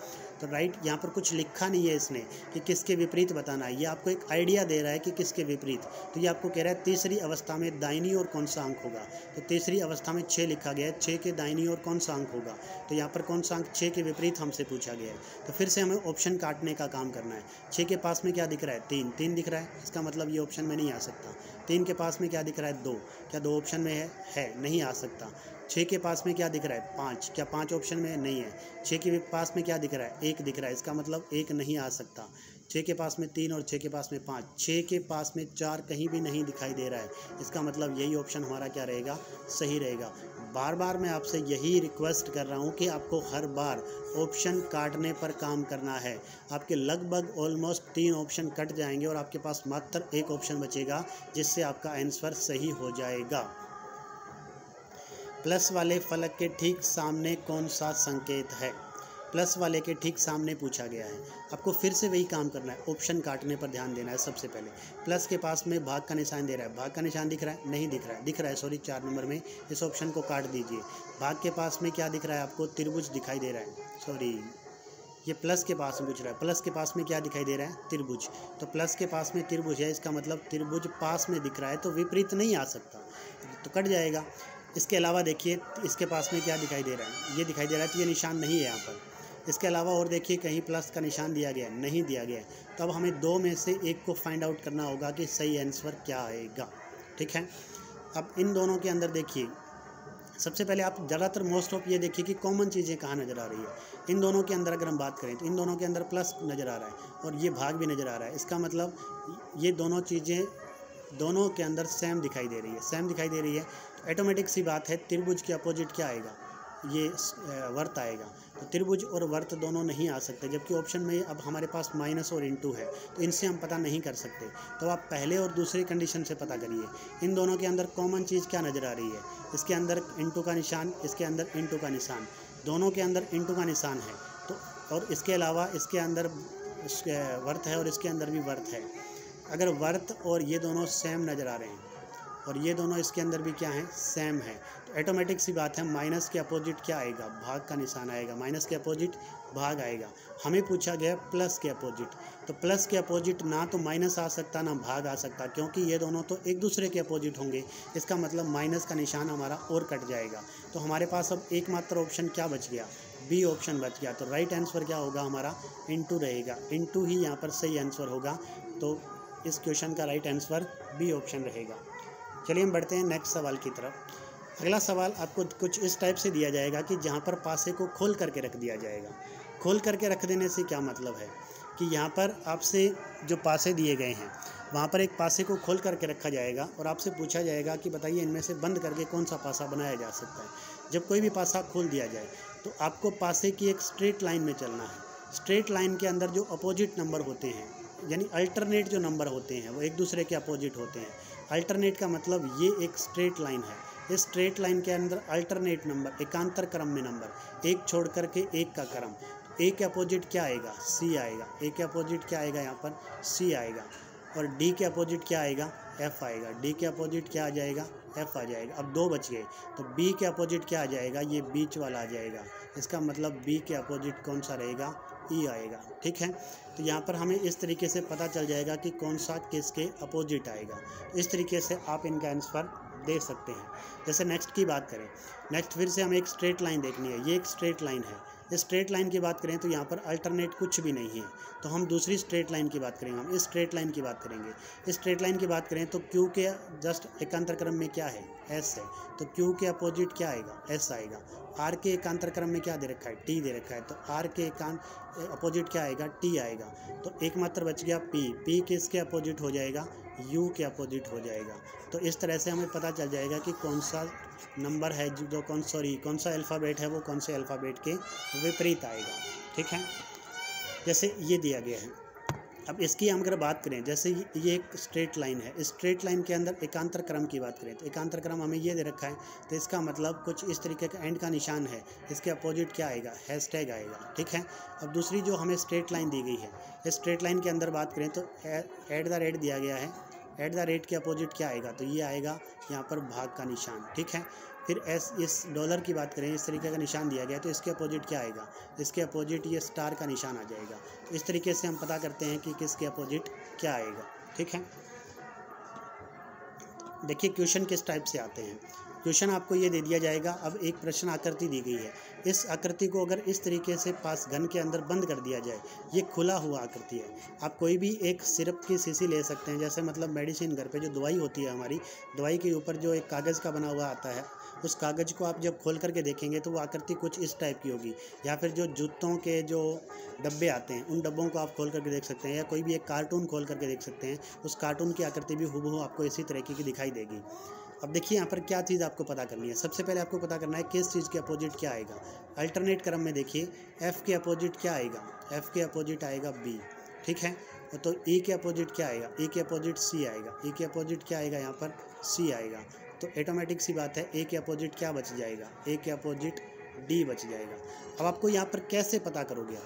तो राइट, यहाँ पर कुछ लिखा नहीं है इसने कि किसके विपरीत बताना है, ये आपको एक आइडिया दे रहा है कि किसके विपरीत। तो ये आपको कह रहा है तीसरी अवस्था में दाहिनी ओर कौन सा अंक होगा। तो तीसरी अवस्था में 6 लिखा गया है, 6 के दाहिनी ओर कौन सा अंक होगा। तो यहाँ पर कौन सा अंक 6 के विपरीत हमसे पूछा गया है। तो फिर से हमें ऑप्शन काटने का काम करना है। 6 के पास में क्या दिख रहा है 3, 3 दिख रहा है, इसका मतलब ये ऑप्शन में नहीं आ सकता। 3 के पास में क्या दिख रहा है 2, क्या 2 ऑप्शन में है नहीं आ सकता। 6 के पास में क्या दिख रहा है 5, क्या 5 ऑप्शन में नहीं है। 6 के पास में क्या दिख रहा है 1 दिख रहा है, इसका मतलब 1 नहीं आ सकता। 6 के पास में 3 और 6 के पास में 5, 6 के पास में 4 कहीं भी नहीं दिखाई दे रहा है, इसका मतलब यही ऑप्शन हमारा क्या रहेगा, सही रहेगा। बार बार मैं आपसे यही रिक्वेस्ट कर रहा हूँ कि आपको हर बार ऑप्शन काटने पर काम करना है। आपके लगभग ऑलमोस्ट 3 ऑप्शन कट जाएंगे और आपके पास मात्र 1 ऑप्शन बचेगा, जिससे आपका आंसर सही हो जाएगा। प्लस वाले फलक के ठीक सामने कौन सा संकेत है। प्लस वाले के ठीक सामने पूछा गया है। आपको फिर से वही काम करना है, ऑप्शन काटने पर ध्यान देना है। सबसे पहले प्लस के पास में भाग का निशान दे रहा है, भाग का निशान दिख रहा है, नहीं दिख रहा है, दिख रहा है सॉरी 4 नंबर में, इस ऑप्शन को काट दीजिए। भाग के पास में क्या दिख रहा है आपको, त्रिभुज दिखाई दे रहा है, सॉरी ये प्लस के पास में पूछ रहा है, प्लस के पास में क्या दिखाई दे रहा है, त्रिभुज। तो प्लस के पास में त्रिभुज है, इसका मतलब त्रिभुज पास में दिख रहा है, तो विपरीत नहीं आ सकता, तो कट जाएगा। इसके अलावा देखिए इसके पास में क्या दिखाई दे रहा है, ये दिखाई दे रहा है, तो ये निशान नहीं है यहाँ पर। इसके अलावा और देखिए कहीं प्लस का निशान दिया गया है, नहीं दिया गया है। तो अब हमें 2 में से 1 को फाइंड आउट करना होगा कि सही आंसर क्या आएगा। ठीक है, अब इन दोनों के अंदर देखिए, सबसे पहले आप ज़्यादातर मोस्ट ऑफ ये देखिए कि कॉमन चीज़ें कहाँ नज़र आ रही है। इन दोनों के अंदर अगर हम बात करें तो इन दोनों के अंदर प्लस नज़र आ रहा है और ये भाग भी नज़र आ रहा है, इसका मतलब ये दोनों चीज़ें दोनों के अंदर सेम दिखाई दे रही है, सेम दिखाई दे रही है। तो ऑटोमेटिक सी बात है, त्रिभुज के अपोजिट क्या आएगा, ये वर्त आएगा। तो त्रिभुज और वर्त दोनों नहीं आ सकते, जबकि ऑप्शन में अब हमारे पास माइनस और इनटू है, तो इनसे हम पता नहीं कर सकते। तो आप पहले और दूसरे कंडीशन से पता करिए, इन दोनों के अंदर कॉमन चीज़ क्या नज़र आ रही है। इसके अंदर इनटू का निशान, इसके अंदर इनटू का निशान, दोनों के अंदर इनटू का निशान है। तो और इसके अलावा इसके अंदर वर्त है और इसके अंदर भी वर्त है। अगर वर्त और ये दोनों सेम नज़र आ रहे हैं और ये दोनों इसके अंदर भी क्या है, सेम है, तो ऑटोमेटिक सी बात है माइनस के अपोजिट क्या आएगा, भाग का निशान आएगा। माइनस के अपोजिट भाग आएगा। हमें पूछा गया प्लस के अपोजिट, तो प्लस के अपोजिट ना तो माइनस आ सकता ना भाग आ सकता, क्योंकि ये दोनों तो एक दूसरे के अपोजिट होंगे। इसका मतलब माइनस का निशान हमारा और कट जाएगा। तो हमारे पास अब एकमात्र ऑप्शन क्या बच गया, बी ऑप्शन बच गया। तो राइट आंसर क्या होगा हमारा, इनटू रहेगा, इनटू ही यहाँ पर सही आंसर होगा। तो इस क्वेश्चन का राइट आंसर बी ऑप्शन रहेगा। चलिए हम बढ़ते हैं नेक्स्ट सवाल की तरफ। अगला सवाल आपको कुछ इस टाइप से दिया जाएगा कि जहाँ पर पासे को खोल करके रख दिया जाएगा। खोल करके रख देने से क्या मतलब है कि यहाँ पर आपसे जो पासे दिए गए हैं वहाँ पर एक पासे को खोल करके रखा जाएगा और आपसे पूछा जाएगा कि बताइए इनमें से बंद करके कौन सा पासा बनाया जा सकता है। जब कोई भी पासा खोल दिया जाए तो आपको पासे की एक स्ट्रेट लाइन में चलना है। स्ट्रेट लाइन के अंदर जो अपोजिट नंबर होते हैं, यानी अल्टरनेट जो नंबर होते हैं वो एक दूसरे के अपोजिट होते हैं। अल्टरनेट का मतलब ये एक स्ट्रेट लाइन है, इस स्ट्रेट लाइन के अंदर अल्टरनेट नंबर एकांतर क्रम में नंबर, एक छोड़ करके एक का क्रम, ए के अपोजिट क्या आएगा, सी आएगा, ए के अपोजिट क्या आएगा यहाँ पर, सी आएगा, और डी के अपोजिट क्या आएगा, एफ आएगा, डी के अपोजिट क्या आ जाएगा, एफ आ जाएगा। अब दो बच गए, तो बी के अपोजिट क्या आ जाएगा, ये बीच वाला आ जाएगा, इसका मतलब बी के अपोजिट कौन सा रहेगा, ई आएगा। ठीक है, तो यहाँ पर हमें इस तरीके से पता चल जाएगा कि कौन सा किसके अपोजिट आएगा। इस तरीके से आप इनका आंसर दे सकते हैं। जैसे नेक्स्ट की बात करें, नेक्स्ट फिर से हमें एक स्ट्रेट लाइन देखनी है, ये एक स्ट्रेट लाइन है। इस स्ट्रेट लाइन की बात करें तो यहाँ पर अल्टरनेट कुछ भी नहीं है, तो हम दूसरी स्ट्रेट लाइन की बात करेंगे, हम इस स्ट्रेट लाइन की बात करेंगे। इस स्ट्रेट लाइन की बात करें तो क्यू के जस्ट एकांतर क्रम में क्या है, एस है, तो क्यू के अपोजिट क्या आएगा, एस आएगा। आर के एकांतर क्रम में क्या दे रखा है, टी दे रखा है, तो आर के अपोजिट क्या आएगा, टी आएगा। तो एकमात्र बच गया पी, पी किसके अपोजिट हो जाएगा, यू के अपोजिट हो जाएगा। तो इस तरह से हमें पता चल जाएगा कि कौन सा नंबर है जो कौन सा अल्फ़ाबेट है वो कौन से अल्फ़ाबेट के विपरीत आएगा। ठीक है, जैसे ये दिया गया है। अब इसकी हम अगर बात करें, जैसे ये एक स्ट्रेट लाइन है, इस स्ट्रेट लाइन के अंदर एकांतर क्रम की बात करें तो एकांतर क्रम हमें ये दे रखा है, तो इसका मतलब कुछ इस तरीके का एंड का निशान है, इसके अपोजिट क्या आएगा, हैशटैग आएगा। ठीक है, अब दूसरी जो हमें स्ट्रेट लाइन दी गई है, इस स्ट्रेट लाइन के अंदर बात करें तो एट द रेट दिया गया है, एट द रेट के अपोजिट क्या आएगा, तो ये आएगा यहाँ पर भाग का निशान। ठीक है, फिर इस डॉलर की बात करें, इस तरीके का निशान दिया गया तो इसके अपोजिट क्या आएगा, इसके अपोजिट ये स्टार का निशान आ जाएगा। तो इस तरीके से हम पता करते हैं कि किसके अपोजिट क्या आएगा। ठीक है, देखिए क्वेश्चन किस टाइप से आते हैं। क्वेश्चन आपको ये दे दिया जाएगा, अब एक प्रश्न आकृति दी गई है, इस आकृति को अगर इस तरीके से पास घन के अंदर बंद कर दिया जाए, ये खुला हुआ आकृति है। आप कोई भी एक सिरप की शीशी ले सकते हैं, जैसे मतलब मेडिसिन घर पे जो दवाई होती है हमारी, दवाई के ऊपर जो एक कागज़ का बना हुआ आता है, उस कागज़ को आप जब खोल करके देखेंगे तो वो आकृति कुछ इस टाइप की होगी। या फिर जो जूतों के जो डब्बे आते हैं, उन डब्बों को आप खोल करके देख सकते हैं, या कोई भी एक कार्टून खोल करके देख सकते हैं, उस कार्टून की आकृति भी हूबहू आपको इसी तरीके की दिखाई देगी। अब देखिए यहाँ पर क्या चीज़ आपको पता करनी है। सबसे पहले आपको पता करना है किस चीज़ के अपोजिट क्या आएगा। अल्टरनेट क्रम में देखिए एफ़ के अपोजिट क्या आएगा, एफ़ के अपोजिट आएगा बी। ठीक है, तो ई के अपोजिट क्या आएगा, ई के अपोजिट सी आएगा, ई के अपोजिट क्या आएगा, यहाँ पर सी आएगा। तो ऑटोमेटिक सी बात है, ए के अपोजिट क्या बच जाएगा, ए के अपोजिट डी बच जाएगा। अब आपको यहाँ पर कैसे पता करोगे,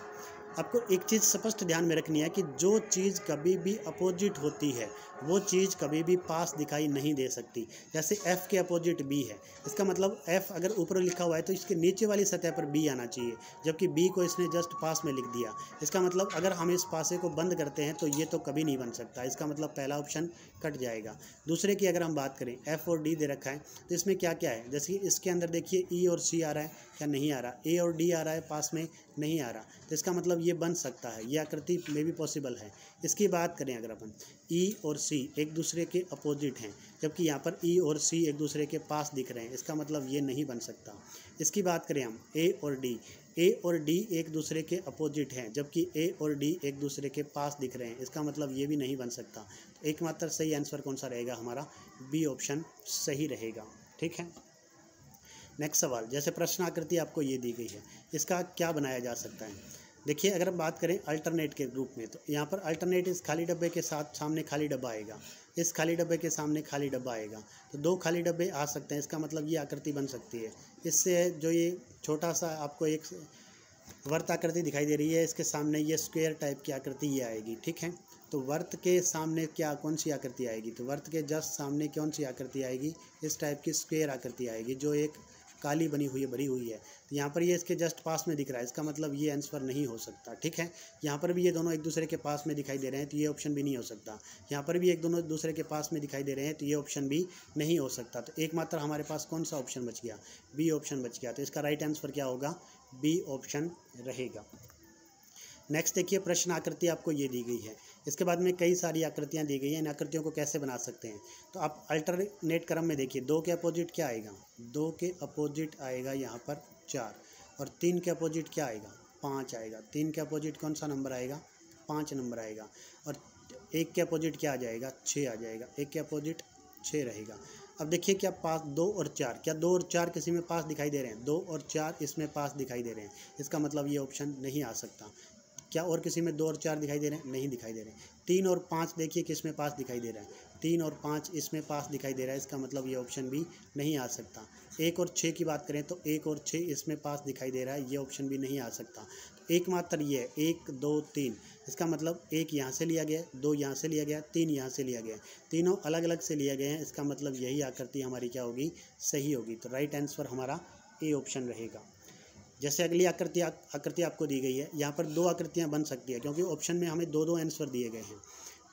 आपको एक चीज़ स्पष्ट ध्यान में रखनी है कि जो चीज़ कभी भी अपोजिट होती है वो चीज़ कभी भी पास दिखाई नहीं दे सकती। जैसे F के अपोजिट B है, इसका मतलब F अगर ऊपर लिखा हुआ है तो इसके नीचे वाली सतह पर B आना चाहिए, जबकि B को इसने जस्ट पास में लिख दिया। इसका मतलब अगर हम इस पासे को बंद करते हैं तो ये तो कभी नहीं बन सकता, इसका मतलब पहला ऑप्शन कट जाएगा। दूसरे की अगर हम बात करें, F और D दे रखा है, तो इसमें क्या क्या है, जैसे इसके अंदर देखिए E और C आ रहा है, क्या नहीं आ रहा, A और D आ रहा है, पास में नहीं आ रहा, तो इसका मतलब ये बन सकता है, ये आकृति में भी पॉसिबल है। इसकी बात करें अगर अपन, E और C एक दूसरे के अपोजिट हैं, जबकि यहाँ पर E और C एक दूसरे के पास दिख रहे हैं, इसका मतलब ये नहीं बन सकता। इसकी बात करें हम A और D, A और D एक दूसरे के अपोजिट हैं, जबकि A और D एक दूसरे के पास दिख रहे हैं, इसका मतलब ये भी नहीं बन सकता। तो एकमात्र सही आंसर कौन सा रहेगा, हमारा बी ऑप्शन सही रहेगा। ठीक है, नेक्स्ट सवाल, जैसे प्रश्न आकृति आपको ये दी गई है, इसका क्या बनाया जा सकता है। देखिए अगर हम बात करें अल्टरनेट के रूप में, तो यहाँ पर अल्टरनेट इस खाली डब्बे के साथ सामने खाली डब्बा आएगा, इस खाली डब्बे के सामने खाली डब्बा आएगा, तो दो खाली डब्बे आ सकते हैं, इसका मतलब ये आकृति बन सकती है। इससे जो ये छोटा सा आपको एक वर्त आकृति दिखाई दे रही है, इसके सामने ये स्क्वायर टाइप की आकृति ये आएगी। ठीक है, तो वर्त के सामने क्या कौन सी आकृति आएगी, तो वर्त के जस्ट सामने कौन सी आकृति आएगी, इस टाइप की स्क्वायर आकृति आएगी जो एक काली बनी हुई है, भरी हुई है। तो यहाँ पर ये इसके जस्ट पास में दिख रहा है, इसका मतलब ये आंसर नहीं हो सकता। ठीक है, यहाँ पर भी ये दोनों एक दूसरे के पास में दिखाई दे रहे हैं, तो ये ऑप्शन भी नहीं हो सकता। यहाँ पर भी एक दोनों दूसरे के पास में दिखाई दे रहे हैं, तो ये ऑप्शन भी नहीं हो सकता। तो एकमात्र हमारे पास कौन सा ऑप्शन बच गया, बी ऑप्शन बच गया। तो इसका राइट आंसर क्या होगा, बी ऑप्शन रहेगा। नेक्स्ट देखिए प्रश्न आकृति आपको ये दी गई है, इसके बाद में कई सारी आकृतियाँ दी गई हैं। इन आकृतियों को कैसे बना सकते हैं, तो आप अल्टरनेट क्रम में देखिए, 2 के अपोजिट क्या आएगा, 2 के अपोजिट आएगा यहाँ पर 4, और 3 के अपोजिट क्या आएगा, 5 आएगा। 3 के अपोजिट कौन सा नंबर आएगा, 5 नंबर आएगा। और 1 के अपोजिट क्या आ जाएगा, 6 आ जाएगा। 1 के अपोजिट 6 रहेगा। अब देखिए क्या पास 2 और 4, क्या 2 और 4 किसी में पास दिखाई दे रहे हैं, 2 और 4 इसमें पास दिखाई दे रहे हैं, इसका मतलब ये ऑप्शन नहीं आ सकता। क्या और किसी में 2 और 4 दिखाई दे रहे हैं, नहीं दिखाई दे रहे हैं। 3 और 5 देखिए किस में पास दिखाई दे रहा है, 3 और 5 इसमें पास दिखाई दे रहा है, इसका मतलब ये ऑप्शन भी नहीं आ सकता। 1 और 6 की बात करें तो 1 और 6 इसमें पास दिखाई दे रहा है, ये ऑप्शन भी नहीं आ सकता। तो एकमात्र ये है 1 2 3, इसका मतलब 1 यहाँ से लिया गया, 2 यहाँ से लिया गया, 3 यहाँ से लिया गया, तीनों अलग अलग से लिए गए हैं, इसका मतलब यही आकृति हमारी क्या होगी, सही होगी। तो राइट आंसर हमारा ए ऑप्शन रहेगा। जैसे अगली आकृति आपको दी गई है, यहाँ पर 2 आकृतियाँ बन सकती है क्योंकि ऑप्शन में हमें 2 आंसर दिए गए हैं।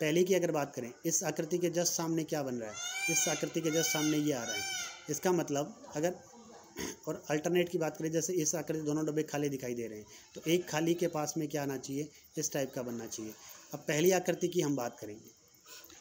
पहले की अगर बात करें, इस आकृति के जस्ट सामने क्या बन रहा है, इस आकृति के जस्ट सामने ये आ रहा है, इसका मतलब अगर और अल्टरनेट की बात करें, जैसे इस आकृति दोनों डब्बे खाली दिखाई दे रहे हैं, तो एक खाली के पास में क्या आना चाहिए, इस टाइप का बनना चाहिए। अब पहली आकृति की हम बात करेंगे,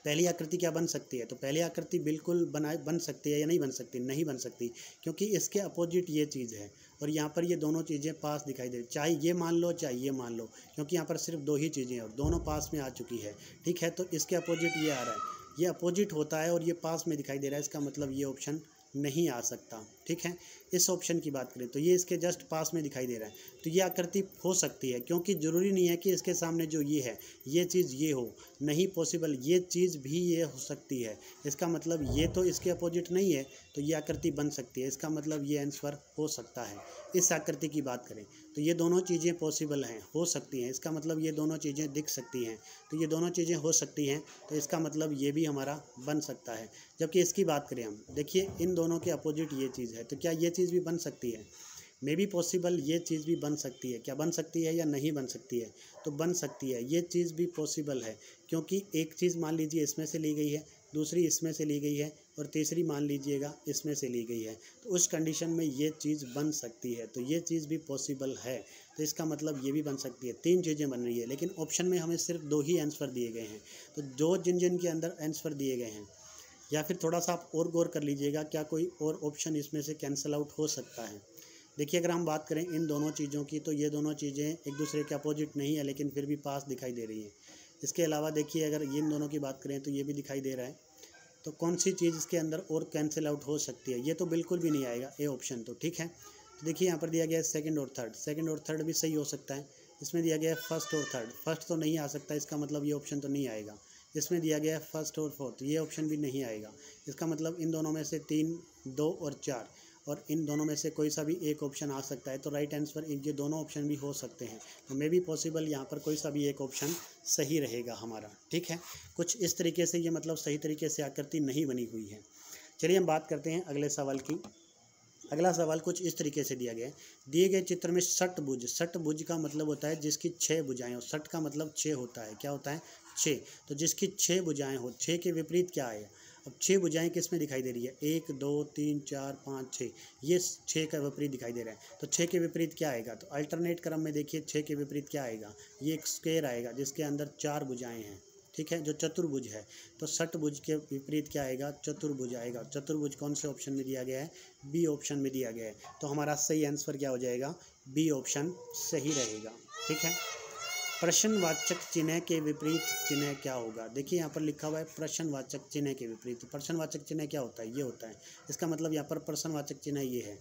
पहली आकृति क्या बन सकती है, तो पहली आकृति बिल्कुल बन सकती है या नहीं बन सकती, नहीं बन सकती, क्योंकि इसके अपोजिट ये चीज़ है और यहाँ पर ये दोनों चीज़ें पास दिखाई दे रही, चाहे ये मान लो चाहे ये मान लो, क्योंकि यहाँ पर सिर्फ 2 ही चीज़ें हैं और दोनों पास में आ चुकी है। ठीक है, तो इसके अपोजिट ये आ रहा है, ये अपोजिट होता है और ये पास में दिखाई दे रहा है, इसका मतलब ये ऑप्शन नहीं आ सकता। ठीक है, इस ऑप्शन की बात करें तो ये इसके जस्ट पास में दिखाई दे रहा है, तो ये आकृति हो सकती है, क्योंकि ज़रूरी नहीं है कि इसके सामने जो ये है ये चीज़ ये हो, नहीं पॉसिबल, ये चीज़ भी ये हो सकती है, इसका मतलब ये तो इसके अपोजिट नहीं है, तो ये आकृति बन सकती है, इसका मतलब ये आंसर हो सकता है। इस आकृति की बात करें तो ये दोनों चीज़ें पॉसिबल हैं, हो सकती हैं, इसका मतलब ये दोनों चीज़ें दिख सकती हैं, तो ये दोनों चीज़ें हो सकती हैं, तो इसका मतलब ये भी हमारा बन सकता है। जबकि इसकी बात करें हम, देखिए इन दोनों के अपोजिट ये चीज़ है, तो क्या ये चीज़ भी बन सकती है, मे बी पॉसिबल, ये चीज़ भी बन सकती है, क्या बन सकती है या नहीं बन सकती है, तो बन सकती है, ये चीज़ भी पॉसिबल है, क्योंकि एक चीज़ मान लीजिए इसमें से ली गई है, दूसरी इसमें से ली गई है और तीसरी मान लीजिएगा इसमें से ली गई है, तो उस कंडीशन में ये चीज़ बन सकती है, तो ये चीज़ भी पॉसिबल है, तो इसका मतलब ये भी बन सकती है। 3 चीज़ें बन रही है, लेकिन ऑप्शन में हमें सिर्फ 2 ही आंसर दिए गए हैं, तो जो जिन के अंदर आंसर दिए गए हैं, या फिर थोड़ा सा आप और गौर कर लीजिएगा, क्या कोई और ऑप्शन इसमें से कैंसिल आउट हो सकता है। देखिए अगर हम बात करें इन दोनों चीज़ों की, तो ये दोनों चीज़ें एक दूसरे के अपोजिट नहीं है, लेकिन फिर भी पास दिखाई दे रही है। इसके अलावा देखिए अगर इन दोनों की बात करें तो ये भी दिखाई दे रहा है, तो कौन सी चीज़ इसके अंदर और कैंसिल आउट हो सकती है, ये तो बिल्कुल भी नहीं आएगा ए ऑप्शन तो। ठीक है, तो देखिए यहाँ पर दिया गया है सेकंड और थर्ड, सेकंड और थर्ड भी सही हो सकता है। इसमें दिया गया है फर्स्ट और थर्ड, फर्स्ट तो नहीं आ सकता, इसका मतलब ये ऑप्शन तो नहीं आएगा। इसमें दिया गया है फर्स्ट और फोर्थ, ये ऑप्शन भी नहीं आएगा, इसका मतलब इन दोनों में से 3, 2 और 4 और इन दोनों में से कोई सा भी एक ऑप्शन आ सकता है, तो राइट आंसर ये दोनों ऑप्शन भी हो सकते हैं, तो मे बी पॉसिबल यहाँ पर कोई सा भी एक ऑप्शन सही रहेगा हमारा। ठीक है, कुछ इस तरीके से ये मतलब सही तरीके से आकृति नहीं बनी हुई है। चलिए हम बात करते हैं अगले सवाल की। अगला सवाल कुछ इस तरीके से दिया गया है, दिए गए चित्र में षटभुज, षटभुज का मतलब होता है जिसकी 6 भुजाएं हो, षट का मतलब 6 होता है, क्या होता है 6, तो जिसकी 6 भुजाएं हो, 6 के विपरीत क्या है, अब 6 भुजाएं किस में दिखाई दे रही है, 1 2 3 4 5 6, ये 6 का विपरीत दिखाई दे रहा है, तो 6 के विपरीत क्या आएगा, तो अल्टरनेट क्रम में देखिए 6 के विपरीत क्या आएगा, ये एक स्क्वायर आएगा जिसके अंदर 4 भुजाएं हैं। ठीक है, जो चतुर्भुज है, तो षटभुज के विपरीत क्या आएगा, चतुर्भुज आएगा। चतुर्भुज कौन से ऑप्शन में दिया गया है, बी ऑप्शन में दिया गया है, तो हमारा सही आंसर क्या हो जाएगा, बी ऑप्शन सही रहेगा। ठीक है, प्रश्नवाचक चिन्ह के विपरीत चिन्ह क्या होगा, देखिए यहाँ पर लिखा हुआ है प्रश्नवाचक चिन्ह के विपरीत, प्रश्नवाचक चिन्ह क्या होता है, ये होता है, इसका मतलब यहाँ पर प्रश्नवाचक चिन्ह ये है,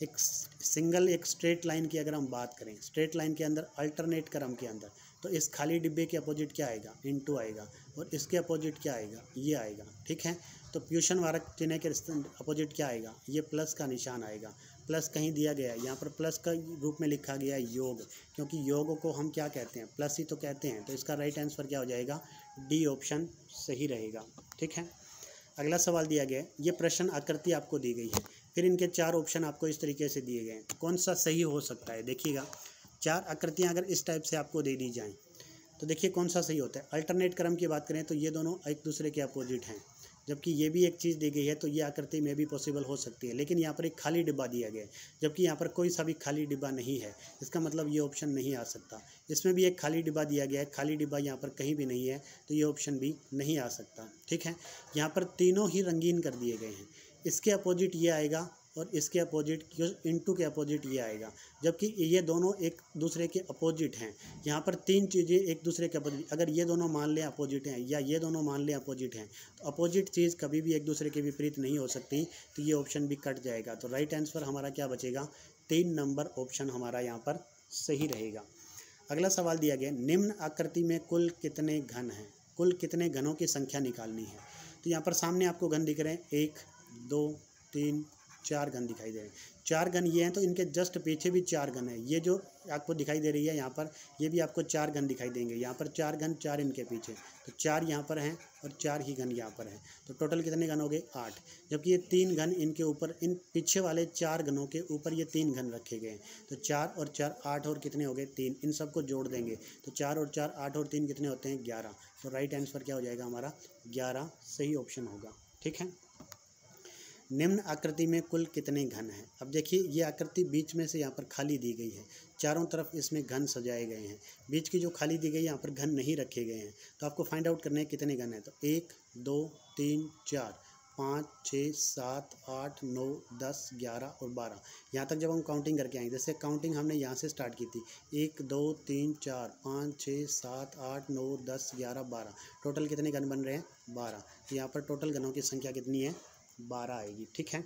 एक सिंगल एक स्ट्रेट लाइन की अगर हम बात करें, स्ट्रेट लाइन के अंदर अल्टरनेट क्रम के अंदर, तो इस खाली डिब्बे के अपोजिट क्या आएगा, इनटू आएगा, और इसके अपोजिट क्या आएगा, ये आएगा। ठीक है, तो प्यूषण वारक चिन्ह के अपोजिट क्या आएगा, ये प्लस का निशान आएगा, प्लस कहीं दिया गया है, यहाँ पर प्लस का रूप में लिखा गया है योग, क्योंकि योग को हम क्या कहते हैं, प्लस ही तो कहते हैं, तो इसका राइट आंसर क्या हो जाएगा, डी ऑप्शन सही रहेगा। ठीक है, अगला सवाल दिया गया है, ये प्रश्न आकृति आपको दी गई है, फिर इनके 4 ऑप्शन आपको इस तरीके से दिए गए हैं, कौन सा सही हो सकता है, देखिएगा 4 आकृतियाँ अगर इस टाइप से आपको दे दी जाएँ तो देखिए कौन सा सही होता है। अल्टरनेट क्रम की बात करें तो ये दोनों एक दूसरे के अपोजिट हैं, जबकि ये भी एक चीज़ दी गई है, तो ये आकृति में भी पॉसिबल हो सकती है, लेकिन यहाँ पर एक खाली डिब्बा दिया गया है, जबकि यहाँ पर कोई सा भी खाली डिब्बा नहीं है, इसका मतलब ये ऑप्शन नहीं आ सकता। इसमें भी एक खाली डिब्बा दिया गया है, खाली डिब्बा यहाँ पर कहीं भी नहीं है, तो ये ऑप्शन भी नहीं आ सकता। ठीक है, यहाँ पर तीनों ही रंगीन कर दिए गए हैं, इसके अपोजिट ये आएगा और इसके अपोजिट इनटू के अपोजिट ये आएगा, जबकि ये दोनों एक दूसरे के अपोजिट हैं। यहाँ पर 3 चीज़ें एक दूसरे के अपोजिट, अगर ये दोनों मान लें अपोजिट हैं या ये दोनों मान लें अपोजिट हैं, तो अपोजिट चीज़ कभी भी एक दूसरे के विपरीत नहीं हो सकती, तो ये ऑप्शन भी कट जाएगा। तो राइट आंसर हमारा क्या बचेगा, 3 नंबर ऑप्शन हमारा यहाँ पर सही रहेगा। अगला सवाल दिया गया, निम्न आकृति में कुल कितने घन हैं, कुल कितने घनों की संख्या निकालनी है। तो यहाँ पर सामने आपको घन दिख रहे हैं, 1 2 3 4 घन दिखाई दे रहे हैं। 4 घन ये हैं, तो इनके जस्ट पीछे भी 4 घन है। ये जो आपको दिखाई दे रही है यहाँ पर, ये भी आपको 4 घन दिखाई देंगे। यहाँ पर 4 घन, 4 इनके पीछे, तो 4 यहाँ पर हैं और 4 ही घन यहाँ पर हैं। तो टोटल कितने घन हो गए? 8। जबकि ये 3 घन इनके ऊपर, इन पीछे वाले 4 घनों के ऊपर ये 3 घन रखे गए हैं। तो 4 और 4 8 और कितने हो गए? 3। इन सबको जोड़ देंगे तो 4 और 4 8 और 3 कितने होते हैं? 11। तो राइट आंसर क्या हो जाएगा हमारा? 11 सही ऑप्शन होगा। ठीक है। निम्न आकृति में कुल कितने घन हैं? अब देखिए, ये आकृति बीच में से यहाँ पर खाली दी गई है, चारों तरफ इसमें घन सजाए गए हैं। बीच की जो खाली दी गई है यहाँ पर घन नहीं रखे गए हैं। तो आपको फाइंड आउट करना है कितने घन हैं। तो 1 2 3 4 5 6 7 8 9 10 11 और 12। यहाँ तक जब हम काउंटिंग करके आएंगे, जैसे काउंटिंग हमने यहाँ से स्टार्ट की थी, 1 2 3 4 5 6 7 8 9 10 11 12। टोटल कितने घन बन रहे हैं? 12। तो यहाँ पर टोटल घनों की संख्या कितनी है? 12 आएगी। ठीक है।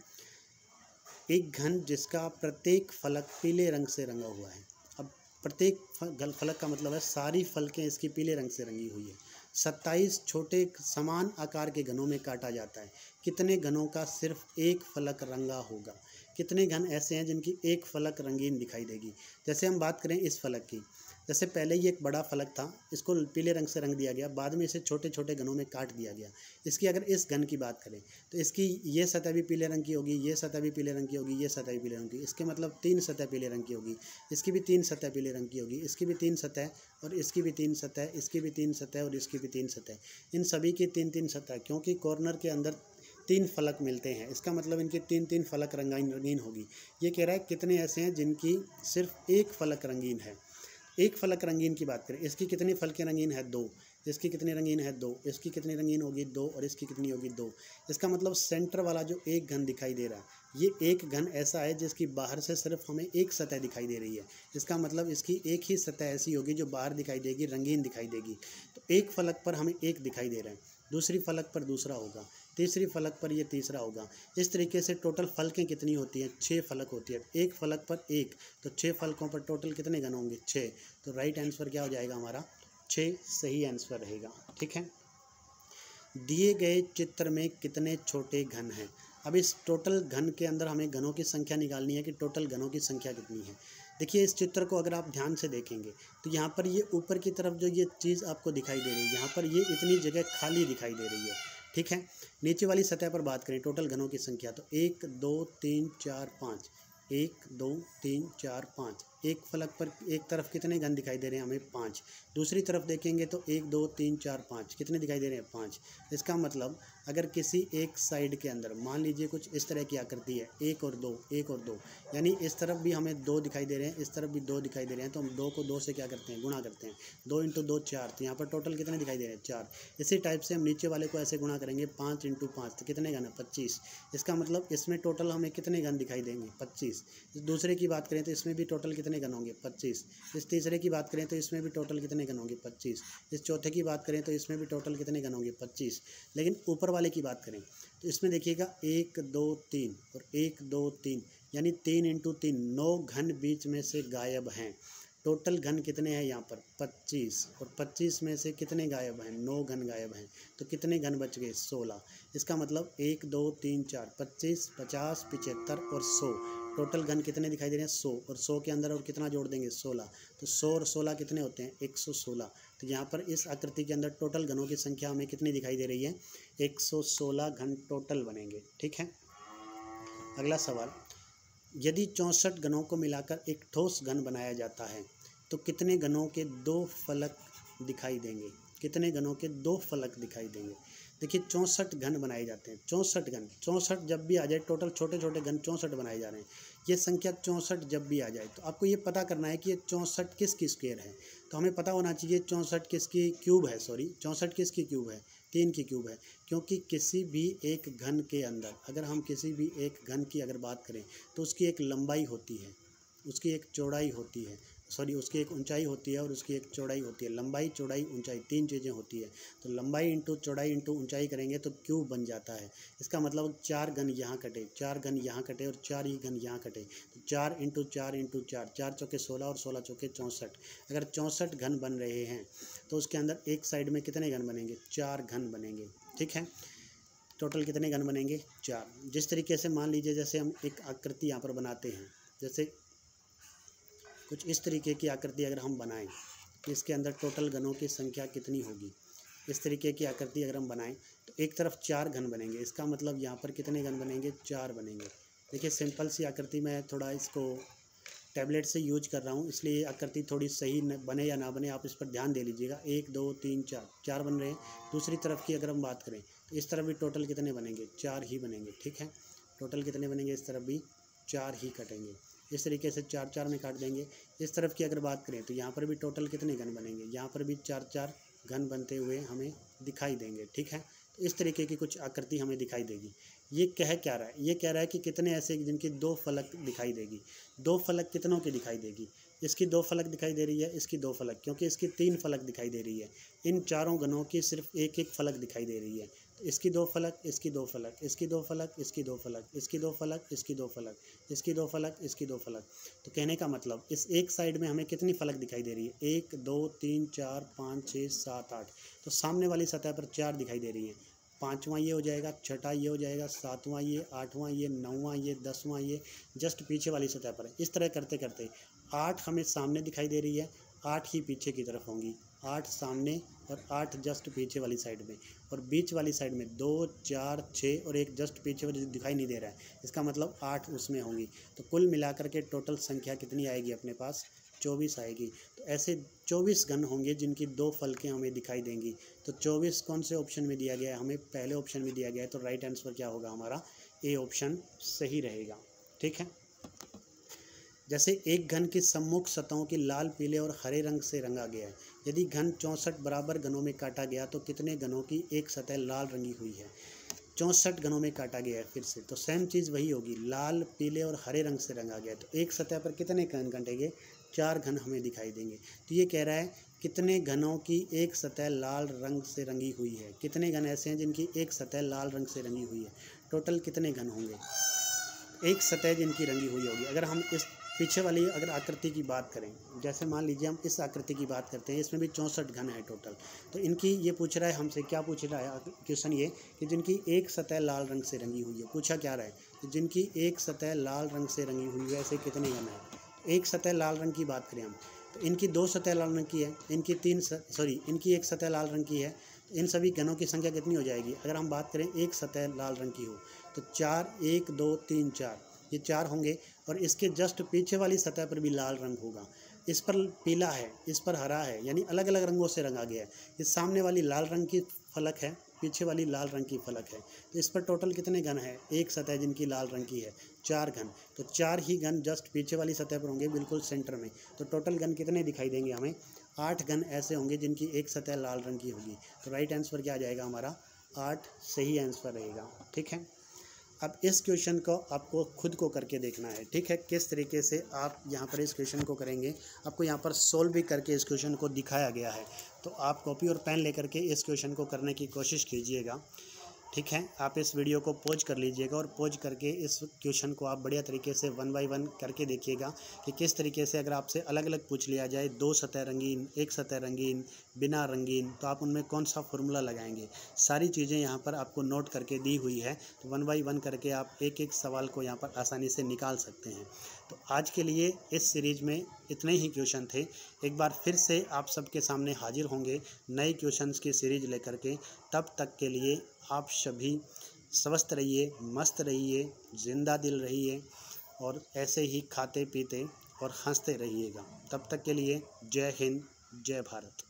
एक घन जिसका प्रत्येक फलक पीले रंग से रंगा हुआ है। अब प्रत्येक फलक का मतलब है सारी फलकें इसकी पीले रंग से रंगी हुई है। 27 छोटे समान आकार के घनों में काटा जाता है। कितने घनों का सिर्फ एक फलक रंगा होगा? कितने घन ऐसे हैं जिनकी एक फलक रंगीन दिखाई देगी? जैसे हम बात करें इस फलक की, जैसे पहले ये एक बड़ा फलक था, इसको पीले रंग से रंग दिया गया, बाद में इसे छोटे छोटे घनों में काट दिया गया। इसकी अगर इस घन की बात करें तो इसकी ये सतह भी पीले रंग की होगी, ये सतह भी पीले रंग की होगी, ये सतह भी पीले रंग की। इसके मतलब 3 सतह पीले रंग की होगी, इसकी भी 3 सतह पीले रंग की होगी, इसकी भी 3 सतह, और इसकी भी 3 सतह, इसकी भी 3 सतह और इसकी भी 3 सतह। इन सभी की 3-3 सतह, क्योंकि कॉर्नर के अंदर 3 फलक मिलते हैं, इसका मतलब इनकी 3-3 फलक रंगीन होगी। ये कह रहा है कितने ऐसे हैं जिनकी सिर्फ एक फलक रंगीन है। एक फलक रंगीन की बात करें, इसकी कितनी फलकें रंगीन है? 2। इसकी कितनी रंगीन है? 2। इसकी कितनी रंगीन होगी? 2। और इसकी कितनी होगी? 2। इसका मतलब सेंटर वाला जो एक घन दिखाई दे रहा है, ये एक घन ऐसा है जिसकी बाहर से सिर्फ हमें एक सतह दिखाई दे रही है। इसका मतलब इसकी एक ही सतह ऐसी होगी जो बाहर दिखाई देगी, रंगीन दिखाई देगी। तो एक फलक पर हमें एक दिखाई दे रहा है, दूसरी फलक पर दूसरा होगा, तीसरी फलक पर ये तीसरा होगा। इस तरीके से टोटल फलकें कितनी होती हैं? 6 फलक होती है। एक फलक पर एक, तो 6 फलकों पर टोटल कितने घन होंगे? 6। तो राइट आंसर क्या हो जाएगा हमारा? 6 सही आंसर रहेगा। ठीक है। दिए गए चित्र में कितने छोटे घन हैं? अब इस टोटल घन के अंदर हमें घनों की संख्या निकालनी है कि टोटल घनों की संख्या कितनी है। देखिए, इस चित्र को अगर आप ध्यान से देखेंगे तो यहाँ पर ये ऊपर की तरफ जो ये चीज़ आपको दिखाई दे रही है, यहाँ पर ये इतनी जगह खाली दिखाई दे रही है। ठीक है। नीचे वाली सतह पर बात करें टोटल घनों की संख्या, तो 1 2 3 4 5, 1 2 3 4 5। एक फलक पर एक तरफ कितने घन दिखाई दे रहे हैं हमें? 5। दूसरी तरफ देखेंगे तो 1 2 3 4 5 कितने दिखाई दे रहे हैं? 5। इसका मतलब अगर किसी एक साइड के अंदर मान लीजिए कुछ इस तरह की आकृति है, 1 और 2 1 और 2, यानी इस तरफ भी हमें 2 दिखाई दे रहे हैं, इस तरफ भी 2 दिखाई दे रहे हैं, तो हम 2 को 2 से क्या करते हैं? गुणा करते हैं। 2 × 2 4, तो यहाँ पर टोटल कितने दिखाई दे रहे हैं? 4। इसी टाइप से हम नीचे वाले को ऐसे गुणा करेंगे, 5 × 5, तो कितने घन है? 25। इसका मतलब इसमें टोटल हमें कितने घन दिखाई देंगे? 25। दूसरे की बात करें तो इसमें भी टोटल कितने घन होंगे? 25। इस तीसरे की बात करें तो इसमें भी टोटल कितने घन होंगे? 25। इस चौथे की बात करें तो इसमें भी टोटल कितने घन होंगे? 25। लेकिन ऊपर वाले की बात करें तो इसमें देखिएगा 1 2 3 और 1 2 3, यानी 3 × 3, 9 घन बीच में से गायब हैं। टोटल घन कितने हैं यहाँ पर? 25। और 25 में से कितने गायब हैं? 9 घन गायब हैं। तो कितने घन बच गए? 16। इसका मतलब 1 2 3 4 25 50 75 और 100। टोटल घन कितने दिखाई दे रहे हैं? 100। और 100 के अंदर और कितना जोड़ देंगे? 16। तो 100 और 16 कितने होते हैं? 116। तो यहाँ पर इस आकृति के अंदर टोटल घनों की संख्या हमें कितनी दिखाई दे रही है? 116 घन टोटल बनेंगे। ठीक है। अगला सवाल, यदि 64 घनों को मिलाकर एक ठोस घन बनाया जाता है तो कितने घनों के 2 फलक दिखाई देंगे? कितने घनों के 2 फलक दिखाई देंगे? देखिए, 64 घन बनाए जाते हैं। 64 घन, 64 जब भी आ जाए, टोटल छोटे छोटे घन 64 बनाए जा रहे हैं। ये संख्या 64 जब भी आ जाए तो आपको ये पता करना है कि ये 64 किसकी स्क्वायर है। तो हमें पता होना चाहिए 64 किसकी क्यूब है, 64 किसकी क्यूब है? 3 की क्यूब है। क्योंकि किसी भी एक घन के अंदर अगर हम किसी भी एक घन की अगर बात करें तो उसकी एक लंबाई होती है, उसकी एक चौड़ाई होती है, उसकी एक ऊंचाई होती है और उसकी एक चौड़ाई होती है। लंबाई, चौड़ाई, ऊंचाई, 3 चीज़ें होती है। तो लंबाई इंटू चौड़ाई इंटू ऊंचाई करेंगे तो क्यूब बन जाता है। इसका मतलब 4 घन यहाँ कटे, 4 घन यहाँ कटे और 4 ही घन यहाँ कटे। तो 4 × 4 × 4, 4 चौके 16 और 16 चौके 64। अगर 64 घन बन रहे हैं तो उसके अंदर एक साइड में कितने घन बनेंगे? 4 घन बनेंगे। ठीक है। टोटल कितने घन बनेंगे? 4। जिस तरीके से मान लीजिए जैसे हम एक आकृति यहाँ पर बनाते हैं, जैसे कुछ इस तरीके की आकृति अगर हम बनाएं तो इसके अंदर टोटल घनों की संख्या कितनी होगी? इस तरीके की आकृति अगर हम बनाएं तो एक तरफ 4 घन बनेंगे। इसका मतलब यहाँ पर कितने घन बनेंगे? 4 बनेंगे। देखिए सिंपल सी आकृति, मैं थोड़ा इसको टैबलेट से यूज कर रहा हूँ, इसलिए आकृति थोड़ी सही बने या ना बने आप इस पर ध्यान दे लीजिएगा। 1 2 3 4 बन रहे हैं। दूसरी तरफ की अगर हम बात करें तो इस तरफ भी टोटल कितने बनेंगे? 4 ही बनेंगे। ठीक है, टोटल कितने बनेंगे? इस तरफ भी 4 ही कटेंगे। इस तरीके से 4 4 में काट देंगे। इस तरफ की अगर बात करें तो यहाँ पर भी टोटल कितने घन बनेंगे? यहाँ पर भी 4 4 घन बनते हुए हमें दिखाई देंगे। ठीक है, तो इस तरीके की कुछ आकृति हमें दिखाई देगी। ये कह क्या रहा है? ये कह रहा है कि कितने ऐसे जिनकी 2 फलक दिखाई देगी। 2 फलक कितनों की दिखाई देगी? इसकी 2 फलक दिखाई दे रही है, इसकी 2 फलक, क्योंकि इसकी 3 फलक दिखाई दे रही है। इन चारों घनों की सिर्फ एक एक फलक दिखाई दे रही है। तो इसकी 2 फलक, इसकी 2 फलक, इसकी 2 फलक, इसकी 2 फलक, इसकी 2 फलक, इसकी 2 फलक, इसकी 2 फलक, इसकी 2 फलक। तो कहने का मतलब इस एक साइड में हमें कितनी फलक दिखाई दे रही है? 1 2 3 4 5 6 7 8। तो सामने वाली सतह पर 4 दिखाई दे रही है। 5वां ये हो जाएगा, 6वां ये हो जाएगा, 7वां ये, 8वां ये, 9वां ये, 10वां ये, जस्ट पीछे वाली सतह पर है। इस तरह करते करते 8 हमें सामने दिखाई दे रही है, 8 ही पीछे की तरफ होंगी। 8 सामने और 8 जस्ट पीछे वाली साइड में, और बीच वाली साइड में 2 4 6 और एक जस्ट पीछे वाली दिखाई नहीं दे रहा है। इसका मतलब 8 उसमें होंगी। तो कुल मिलाकर के टोटल संख्या कितनी आएगी अपने पास? 24 आएगी। तो ऐसे 24 घन होंगे जिनकी 2 फलकें हमें दिखाई देंगी। तो 24 कौन से ऑप्शन में दिया गया है? हमें पहले ऑप्शन में दिया गया है। तो राइट आंसर क्या होगा हमारा? ए ऑप्शन सही रहेगा। ठीक है, जैसे एक घन की सम्मुख सतहों की लाल, पीले और हरे रंग से रंगा गया है। यदि घन 64 बराबर घनों में काटा गया तो कितने घनों की एक सतह लाल रंगी हुई है? 64 घनों में काटा गया है। फिर से तो सेम चीज़ वही होगी, लाल, पीले और हरे रंग से रंगा गया है। तो एक सतह पर कितने घन कटेंगे? 4 घन हमें दिखाई देंगे। तो ये कह रहा है कितने घनों की एक सतह लाल रंग से रंगी हुई है। कितने घन ऐसे हैं जिनकी एक सतह लाल रंग से रंगी हुई है? टोटल कितने घन होंगे? एक सतह जिनकी रंगी हुई होगी। अगर हम इस पीछे वाली अगर आकृति की बात करें, जैसे मान लीजिए हम इस आकृति की बात करते हैं, इसमें भी 64 घन है टोटल। तो इनकी ये पूछ रहा है हमसे, क्या पूछ रहा है क्वेश्चन ये कि जिनकी एक सतह लाल रंग से रंगी हुई है। पूछा क्या रहा है कि जिनकी एक सतह लाल रंग से रंगी हुई है, ऐसे कितने घन है? एक सतह लाल रंग की बात करें हम तो इनकी 2 सतह लाल रंग की है, इनकी एक सतह लाल रंग की है। तो इन सभी घनों की संख्या कितनी हो जाएगी? अगर हम बात करें एक सतह लाल रंग की हो तो 4, 1 2 3 4, ये 4 होंगे। और इसके जस्ट पीछे वाली सतह पर भी लाल रंग होगा। इस पर पीला है, इस पर हरा है, यानी अलग अलग रंगों से रंगा गया है। इस सामने वाली लाल रंग की फलक है, पीछे वाली लाल रंग की फलक है। तो इस पर टोटल कितने घन है? एक सतह जिनकी लाल रंग की है, 4 घन। तो 4 ही घन जस्ट पीछे वाली सतह पर होंगे, बिल्कुल सेंटर में। तो टोटल घन कितने दिखाई देंगे हमें? 8 घन ऐसे होंगे जिनकी एक सतह लाल रंग की होगी। तो राइट आंसर क्या आ जाएगा हमारा? 8 सही आंसर रहेगा। ठीक है, अब इस क्वेश्चन को आपको खुद को करके देखना है। ठीक है, किस तरीके से आप यहाँ पर इस क्वेश्चन को करेंगे, आपको यहाँ पर सोल्व भी करके इस क्वेश्चन को दिखाया गया है। तो आप कॉपी और पेन लेकर के इस क्वेश्चन को करने की कोशिश कीजिएगा। ठीक है, आप इस वीडियो को पॉज कर लीजिएगा और पॉज करके इस क्वेश्चन को आप बढ़िया तरीके से 1 बाय 1 करके देखिएगा कि किस तरीके से अगर आपसे अलग अलग पूछ लिया जाए, 2 सतह रंगीन, एक सतह रंगीन, बिना रंगीन, तो आप उनमें कौन सा फॉर्मूला लगाएंगे। सारी चीज़ें यहाँ पर आपको नोट करके दी हुई है। तो 1 बाय 1 करके आप एक एक सवाल को यहाँ पर आसानी से निकाल सकते हैं। तो आज के लिए इस सीरीज में इतने ही क्वेश्चन थे। एक बार फिर से आप सबके सामने हाजिर होंगे नए क्वेश्चंस की सीरीज लेकर के। तब तक के लिए आप सभी स्वस्थ रहिए, मस्त रहिए, जिंदा दिल रहिए और ऐसे ही खाते पीते और हंसते रहिएगा। तब तक के लिए जय हिंद, जय भारत।